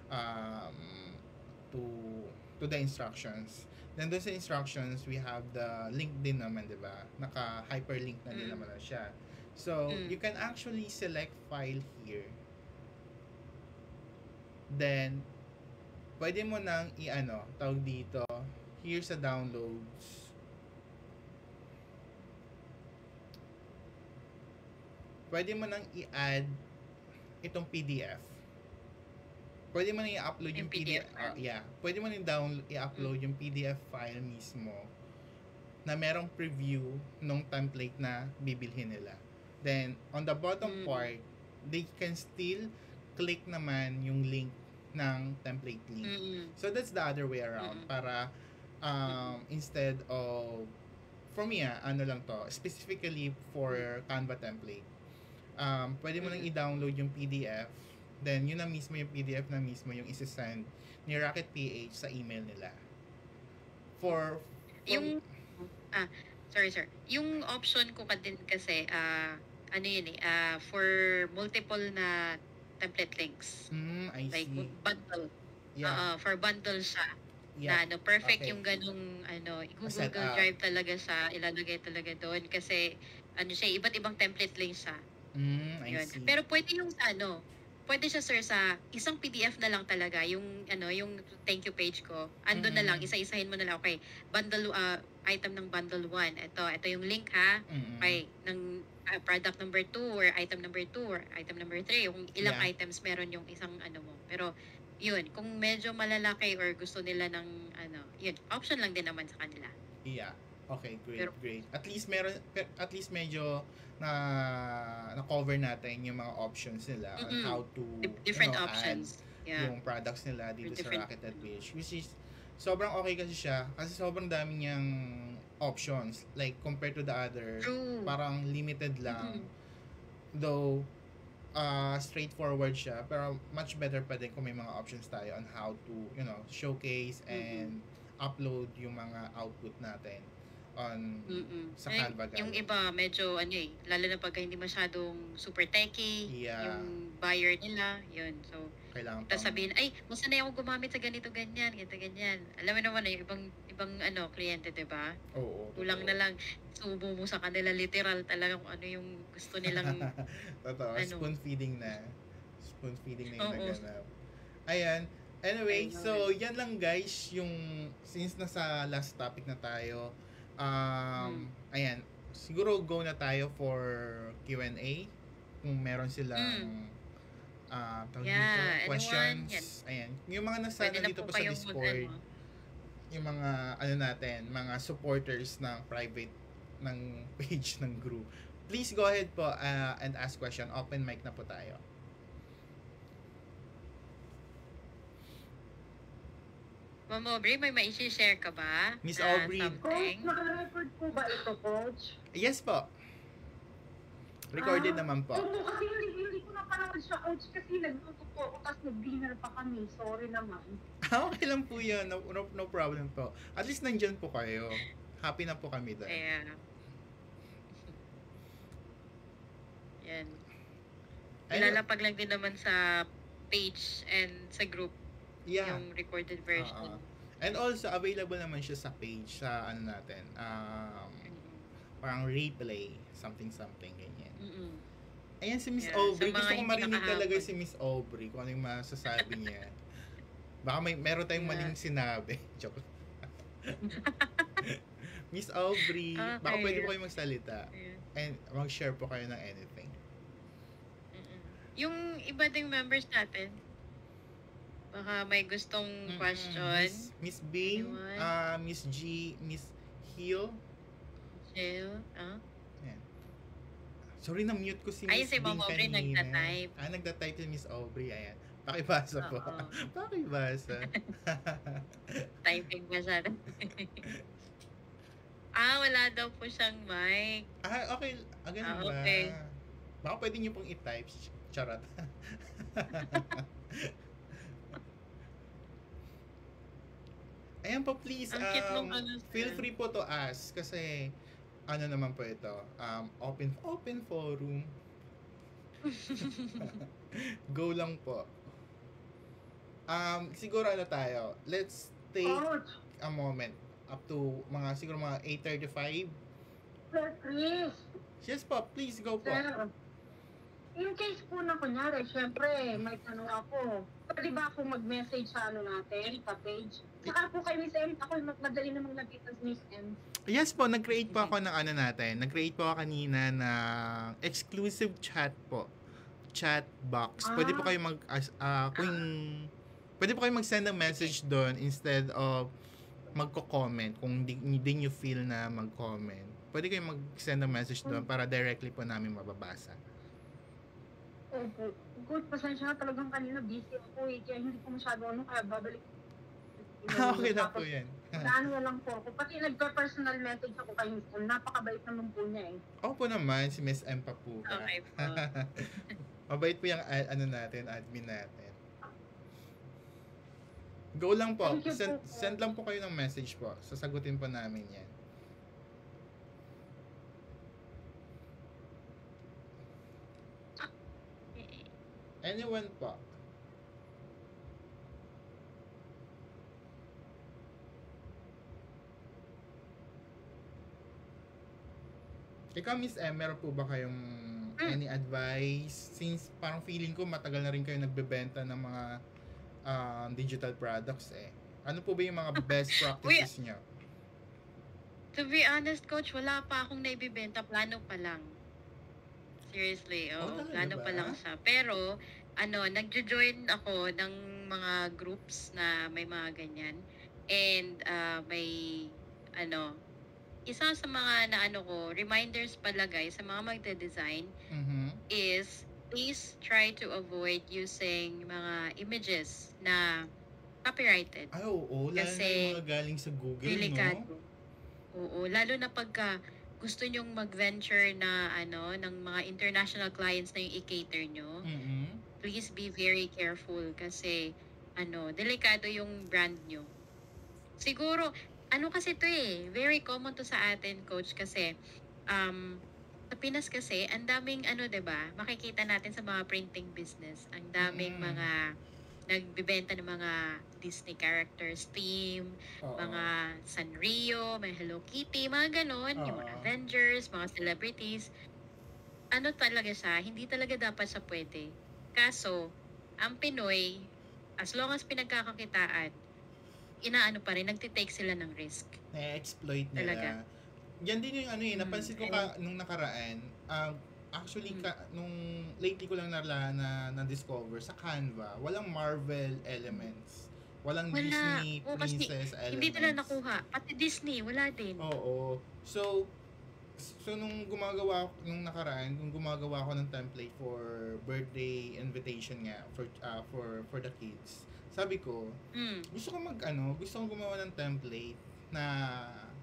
um, to the instructions. Then doon sa instructions, we have the link din naman, 'di ba? Naka-hyperlink na din Mm, naman na siya. So, mm, you can actually select file here. Then, pwede mo nang i-ano, tawag dito, here sa downloads. Pwede mo nang i-add itong PDF. Pwede mo nang i-upload yung yung PDF. PDF file. Yeah. Pwede mo nang i-upload yung PDF file mismo na merong preview nung template na bibilhin nila. Then, on the bottom part, they can still click naman yung link ng template link. So, that's the other way around. Para, instead of, for me, ano lang to, specifically for Canva template, pwede mo nang i-download yung PDF, then yun na mismo yung PDF na mismo yung isi-send ni Rocket PH sa email nila. For Yung sorry sir. Yung option ko ka din kasi ano yun for multiple na template links. I Like see. bundle. Yeah. For bundle siya. Yeah. Na perfect Okay. yung ganung Google Setup. Drive talaga siya, ilalagay talaga doon kasi siya, iba't ibang template links siya. I Yun. see. Pero pwede yung pwede siya sir sa isang PDF na lang talaga yung yung thank you page ko. Andun na lang, isa-isahin mo na lang. Okay, bundle item ng bundle 1. Ito yung link ha. Okay, ng product number 2 or item number 2 or item number 3. Kung ilang Yeah. items meron yung isang mo. Pero yun, kung medyo malalaki or gusto nila ng yun, option lang din naman sa kanila. Yeah. Okay, great, Pero- great. At least medyo na cover natin yung mga options nila on how to Different add options. Yeah. yung products nila dito sa Different- Rocket at PH, which is sobrang okay kasi siya kasi sobrang dami niyang options like compared to the other. True. Parang limited lang. Though straightforward siya, pero much better pa din kung may mga options tayo on how to, showcase and upload yung mga output natin on sa Canva Yung Gallery. iba medyo lalo na pagka hindi masyadong super techy, Yeah. yung buyer nila, yun. So, Kailangan tapos sabihin, ay, masanay ako gumamit sa ganito, ganyan, ganito, ganyan. Alam mo naman yung ibang kliyente, 'di ba? Oo. Kulang na lang subo mo sa kanila literal talaga kung ano yung gusto nilang Totoo. Spoon feeding na yung Oo. naganap. Ayan. Anyway, Ayun. so yan lang guys yung since nasa last topic na tayo. Ayan. Siguro go na tayo for Q&A kung meron silang tawag dito, Yeah, questions. anyone, yan. Ayan. Yung mga nasa pwede na dito po pa sa kayong Discord, yung mga natin, mga supporters ng private ng page ng group. Please go ahead po and ask question. Open mic na po tayo. Ma'am Aubrey, may mai-share ka ba? Miss na Aubrey. something? Coach, naka-record po ba ito, Coach? Yes po. Recorded naman po. Oo, kasi hindi ko napanood siya, Coach, kasi nagluto po ako, tapos nag-dinner pa kami. Sorry naman. Okay lang po yun. No problem po. At least nandyan po kayo. Happy na po kami doon. Kaya, yan. Ayun. Ilalapag lang din naman sa page and sa group Yeah. yung recorded version. And also, available naman siya sa page, sa natin. Parang replay. Something, ganyan. Ayan si Miss Yeah, Aubrey. sa mga Gusto ko hindi marinig talaga nakahapon. si Miss Aubrey kung ano yung masasabi niya. Baka meron tayong Yeah. maling sinabi. Joke. Miss Aubrey, baka Okay. pwede po kayo magsalita. Ayan. And mag-share po kayo ng anything. Yung iba ding members natin, baka may gustong question. Miss Bing, Anyone? Miss G, Miss Hill. Jill, Ayan. Sorry, na-mute ko si Ayun, Miss si Ma'am Bing Aubrey kanina. nagta-type. Nagta-type si Miss Aubrey. Ayan. Pakibasa po. Oo. Pakibasa. Typing ba siya? Wala daw po siyang mic. Okay. Ganun ba? Okay. Baka pwede niyo pong i-type. Charot. Ayan po, please. Ang cute nung Feel sir. free po to ask. Kasi, ano naman po ito. Open forum. Go lang po. Siguro ano tayo. Let's take Coach, a moment. Up to siguro mga 8:35. Sir Chris, Yes po, please go po. sir. In case po na kunyari, syempre, may tanong ako. Pwede ba ako mag-message sa natin, sa page? Saka po kay Miss M, ako madali namang nakita si Miss M. Yes po, nag-create po ako ng natin. Nag-create po ako kanina ng exclusive chat po. Chat box. Pwede po kayo pwede po kayo mag-send ng message doon instead of magko-comment kung hindi nyo feel na mag-comment. Pwede kayo mag-send ng message doon para directly po namin mababasa. Opo. Good, pasensya na talagang kanina busy ako eh. Kaya hindi ko masyado kaya babalik. Okay na po yan. Ano lang po ako. Pati nagpa-personal message ako kay Miss M. Napakabait naman po niya eh. Opo naman, si Miss M pa po. Okay po. Mabait po yung admin natin. Go lang po. Thank you po. Send lang po kayo ng message po. Sasagutin po namin yan. Anyone po? Ikaw, Miss M, meron po ba kayong any advice? Since parang feeling ko matagal na rin kayo nagbebenta ng mga digital products eh. Ano po ba yung mga best practices nyo? To be honest, Coach, wala pa akong naibibenta. Plano pa lang. Seriously, talaga plano ba? pa lang siya. Pero, nagjo-join ako ng mga groups na may mga ganyan. And, isa sa mga reminders palagay sa mga magde-design Mhm. is please try to avoid using mga images na copyrighted. Ay, oo. Lalo na Kasi, yung mga galing sa Google, Delikado. no? Oo, lalo na pagka gusto nyong mag-venture na ng mga international clients na yung i-cater nyo, Mhm. please be very careful kasi delikado yung brand nyo. Siguro, kasi to very common to sa atin, Coach, kasi sa Pinas kasi, ang daming 'di ba? Makikita natin sa mga printing business, ang daming mga nagbebenta ng mga Disney characters theme, Oo. mga Sanrio, may Hello Kitty, mga ganon, yung mga Oo. Avengers, mga celebrities. Talaga siya, hindi talaga dapat siya pwede. Kaso, ang Pinoy, as long as pinagkakakitaan, pa rin, nagtitake sila ng risk. Na-exploit nila. Talaga. Yan din yung napansin ko nung nakaraan, actually, nung lately ko lang na-discover sa Canva, walang Marvel elements. Walang Wala. Disney Oo, kasi princess elements. Hindi nila nakuha. Pati Disney, wala din. Oo. So nung nakaraan, nung gumagawa ako ng template for birthday invitation nga for the kids. Sabi ko, gusto ko gumawa ng template na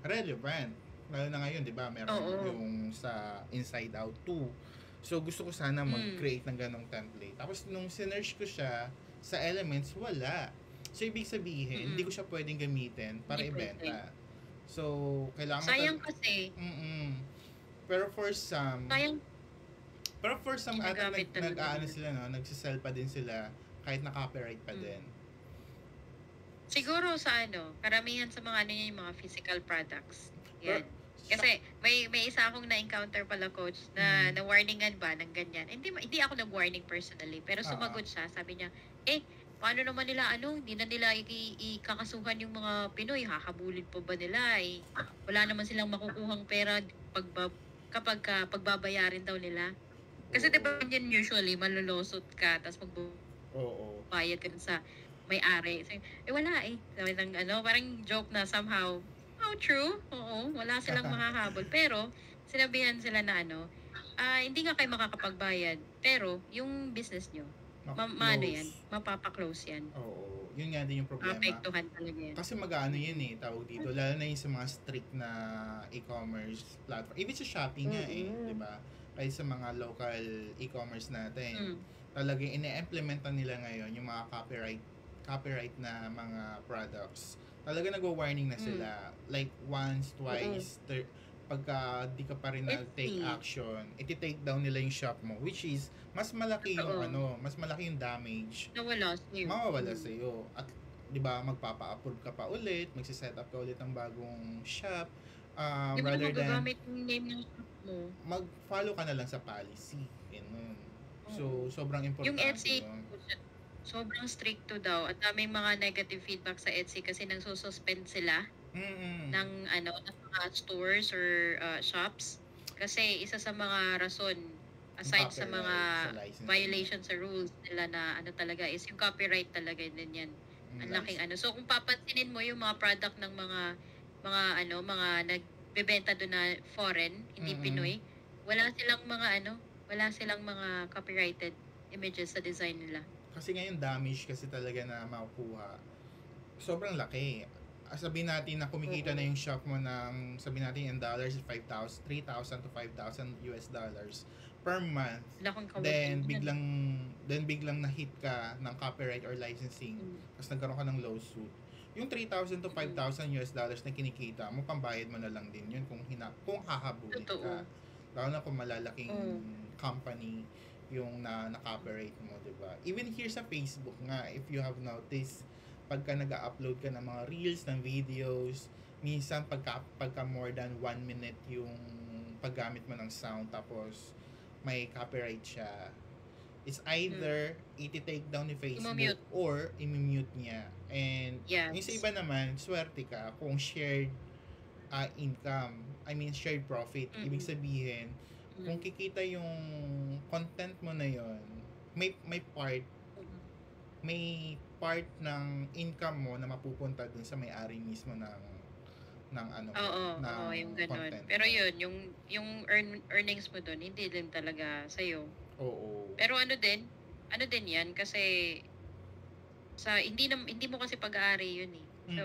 relevant. Lalo na ngayon, 'di ba? Meron yung sa Inside Out 2. So gusto ko sana mag-create ng ganong template. Tapos nung sinearch ko siya sa Elements, wala. So ibig sabihin, hindi ko siya pwedeng gamitin para Hindi ibenta. So kailangan Sayang kasi. Pero for some Ginagamit talaga nila. sila, no, nagsisell pa din sila kahit na copyright pa din. Siguro sa karamihan sa mga yung mga physical products. Yan. Kasi may isa akong na-encounter pala, Coach, na na-warningan ba ng ganyan. Hindi ako nag-warning personally, pero sumagot siya. Sabi niya, paano naman nila, hindi na nila ikakasuhan yung mga Pinoy, hahabulin pa ba nila? Wala naman silang makukuhang pera kapag pagbabayarin daw nila. Kasi diba yan usually, malulusot ka, tapos magbayad ka dun sa may-ari. So, wala Sabi ng parang joke na somehow, true. Oo, wala silang makahabol. Pero, sinabihan sila na hindi nga kayo makakapagbayad. Pero, yung business nyo, yan, mapapaklose yan. Oo. yun nga din yung problema. Maapektuhan talaga yan. Kasi mag-ano yun tawag dito, lalo na yung sa mga strict na e-commerce platform. Even sa Shopee nga di ba? Kahit sa mga local e-commerce natin, talagang ine-implementan nila ngayon yung mga copyright na mga products. Talaga nagwa-warning na sila. Like once, twice, pagka di ka pa rin nag-take action, iti-take down nila yung shop mo, which is mas malaki yung mas malaki yung damage. Mawawala sa'yo. At 'di ba, magpapa-upload ka pa ulit, magse-set up ka ulit ng bagong shop. Di mo na Rather than magagamit yung name ng shop mo. mag-follow ka na lang sa policy. Ganun. So, sobrang importante Yung Etsy, yun. sobrang stricto daw at may mga negative feedback sa Etsy kasi nang-suspend sila ng mga stores or shops kasi isa sa mga rason aside sa mga violations sa rules nila na talaga is yung copyright talaga din yan. Ang laking So kung papansinin mo yung mga product ng mga nagbebenta doon na foreign, hindi Pinoy, wala silang mga copyrighted images sa design nila. Kasi ngayon damage kasi talaga na makukuha. Sobrang laki. Sabihin natin na kumikita na yung shop mo ng, sabihin natin in dollars, 3,000 to 5,000 US dollars per month. Then biglang na-hit ka ng copyright or licensing. Tapos nagkaroon ka ng lawsuit. Yung 3,000 to 5,000 US dollars na kinikita mo, pambayad mo na lang din yun kung hahabulin ka. Lalo na kung malalaking company yung na-copyright mo, diba? Even here sa Facebook nga, if you have noticed, pagka nag-upload ka ng mga reels, ng videos, minsan pagka more than 1 minute yung paggamit mo ng sound, tapos may copyright siya, it's either iti-take down ni Facebook or i-mute niya. And yung sa iba naman, swerte ka kung shared income, shared profit. Ibig sabihin, kung kikita yung content mo na yon, may part ng income mo na mapupunta dun sa may-ari mismo ng yung ganun. Content. Pero yun, yung earnings mo dun, hindi din talaga sa'yo. Oo. Pero ano din yan kasi hindi mo kasi pag-aari yun . So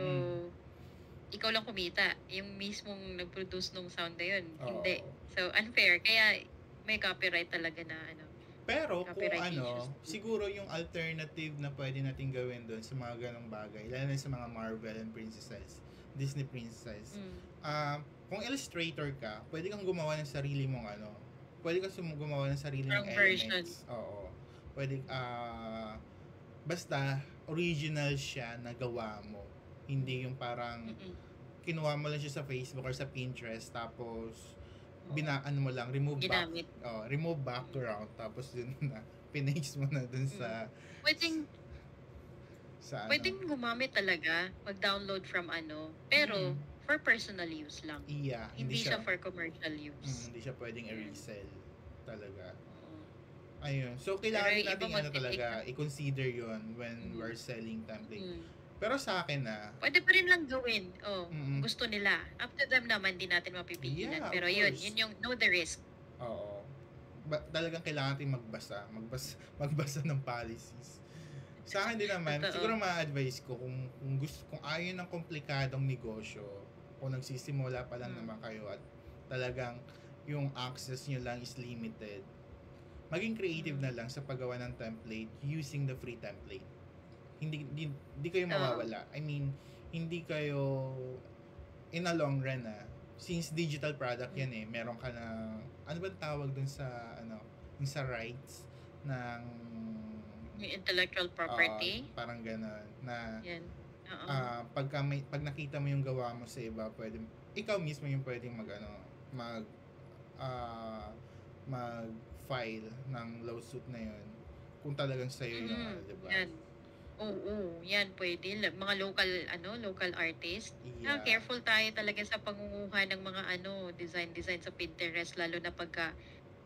ikaw lang kumita, yung mismong nag-produce ng sound na yun. Hindi. So unfair, kaya may copyright talaga na Pero kung issues. siguro yung alternative na pwede natin gawin doon sa mga ganong bagay, lalo na sa mga Marvel and princesses, Disney princess. Kung illustrator ka, pwede kang gumawa ng sarili mong pwede kang gumawa ng sarili mong elements. Oo. Pwede basta original siya na gawa mo. Hindi yung parang kinuha mo lang siya sa Facebook or sa Pinterest tapos mo lang, remove background, tapos yun na, pinaste mo na dun sa pwedeng gumamit talaga, mag-download from pero for personal use lang. Yeah, hindi siya for commercial use. Hindi siya pwedeng i-resell talaga. Ayun. So, kailangan natin talaga, i-consider yon when we're selling template. Pero sa akin pwede pa rin lang gawin. Gusto nila. Up to them naman, di natin mapipigilan. Yeah, pero yun yung know the risk. Oo. Talagang kailangan natin magbasa ng policies. Sa akin din naman, siguro ma-advise ko kung ayaw ng komplikadong negosyo, kung nagsisimula pa lang naman kayo at talagang yung access nyo lang is limited, maging creative na lang sa paggawa ng template using the free template. Hindi kayo mawawala. Hindi kayo in a long run since digital product yan meron ka na ano ba tawag dun sa yung sa rights ng yung intellectual property. Parang gano'n na yan. pag nakita mo yung gawa mo sa iba, ikaw mismo yung pwedeng mag-file ng lawsuit na yun kung talagang sa'yo yung diba? Yan. Oo, yan pwede. Mga local artist. Yeah. Careful tayo talaga sa pangunguha ng mga design sa Pinterest, lalo na pagka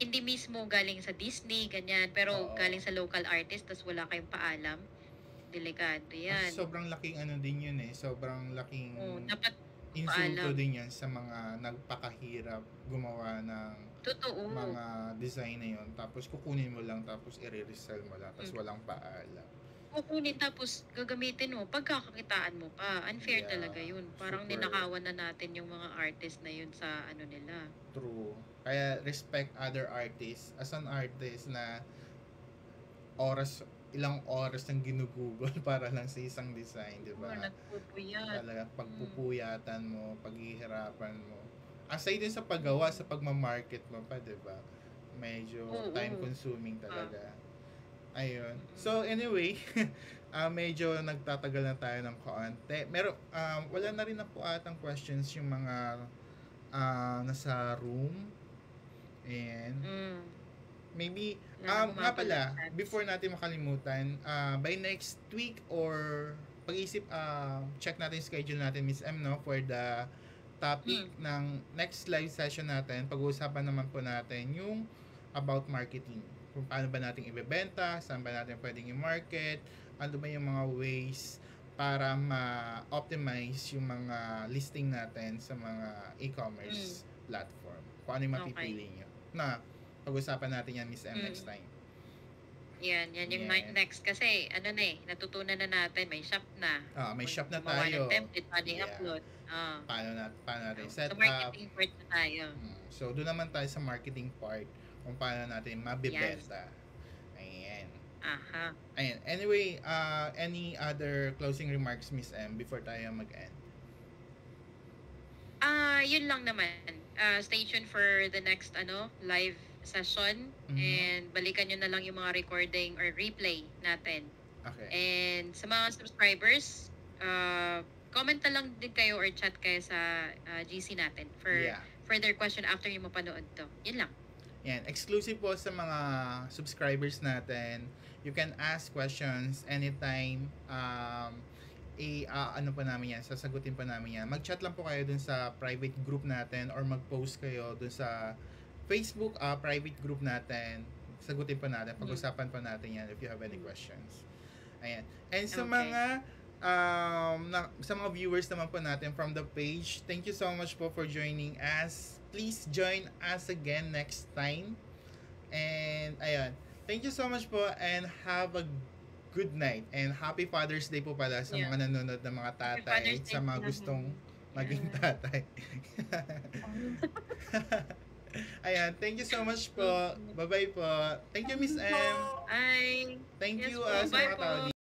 hindi mismo galing sa Disney, ganyan, pero galing sa local artist, tas wala kayong paalam. Delikado yan. Sobrang laking din yun sobrang laking dapat insulto din yan sa mga nagpakahirap gumawa ng mga design na yun, tapos kukunin mo lang, tapos i-resell mo lang, tapos walang paalam. kukunin tapos gagamitin mo, pagkakakitaan mo pa. Unfair Yeah, talaga yun. Parang super. ninakawan na natin yung mga artist na yun sa ano nila. True. Kaya respect other artists. As an artist na ilang oras nang ginugugol para lang sa isang design, di ba? Nagpupuyat. Talaga pagpupuyatan mo, paghihirapan mo. Aside din sa paggawa, sa pagmamarket mo pa, di ba? Medyo Oo. time consuming talaga. Ayun. So anyway, medyo nagtatagal na tayo ng kaunti. Wala na rin na po atang questions yung mga nasa room. And maybe nga pala, before natin makalimutan, by next week or pag-isip, check natin yung schedule natin, Miss M, no, for the topic ng next live session natin. Pag-uusapan naman po natin yung about marketing. Kung paano ba natin ibebenta, saan ba natin pwedeng i-market, ano ba yung mga ways para ma-optimize yung mga listing natin sa mga e-commerce platform. Kung ano yung mapipili nyo. Na, pag-usapan natin yan, Miss M, next time. Yan yung next kasi natutunan na natin, may shop na. May shop na Gumawa tayo. ng template, paano i-upload. Paano natin set up. So, marketing part na tayo. So, doon naman tayo sa marketing part kung paano natin mabibenta. Ayan. Aha. Ayan. Anyway, any other closing remarks, Miss M, before tayo mag-end? Yun lang naman. Stay tuned for the next live session. And balikan nyo na lang yung mga recording or replay natin. Okay. And sa mga subscribers, comment na lang din kayo or chat kayo sa GC natin for further question after yung mapanood to. Yun lang. Yan, exclusive po sa mga subscribers natin. You can ask questions anytime. Ano pa namin yan, sasagutin pa namin yan. Mag-chat lang po kayo dun sa private group natin or mag-post kayo dun sa Facebook private group natin. Sagutin pa natin, pag-usapan pa natin yan if you have any questions. Ayan. And sa mga sa mga viewers naman po natin from the page, thank you so much po for joining us. Please join us again next time. And ayun, thank you so much po and have a good night. And happy Father's Day po pala sa mga nanonood ng mga tatay, sa mga gustong maging tatay. Ayan, thank you so much po. Bye-bye po. Thank you, Miss M. Bye. Thank you po. sa mga tao.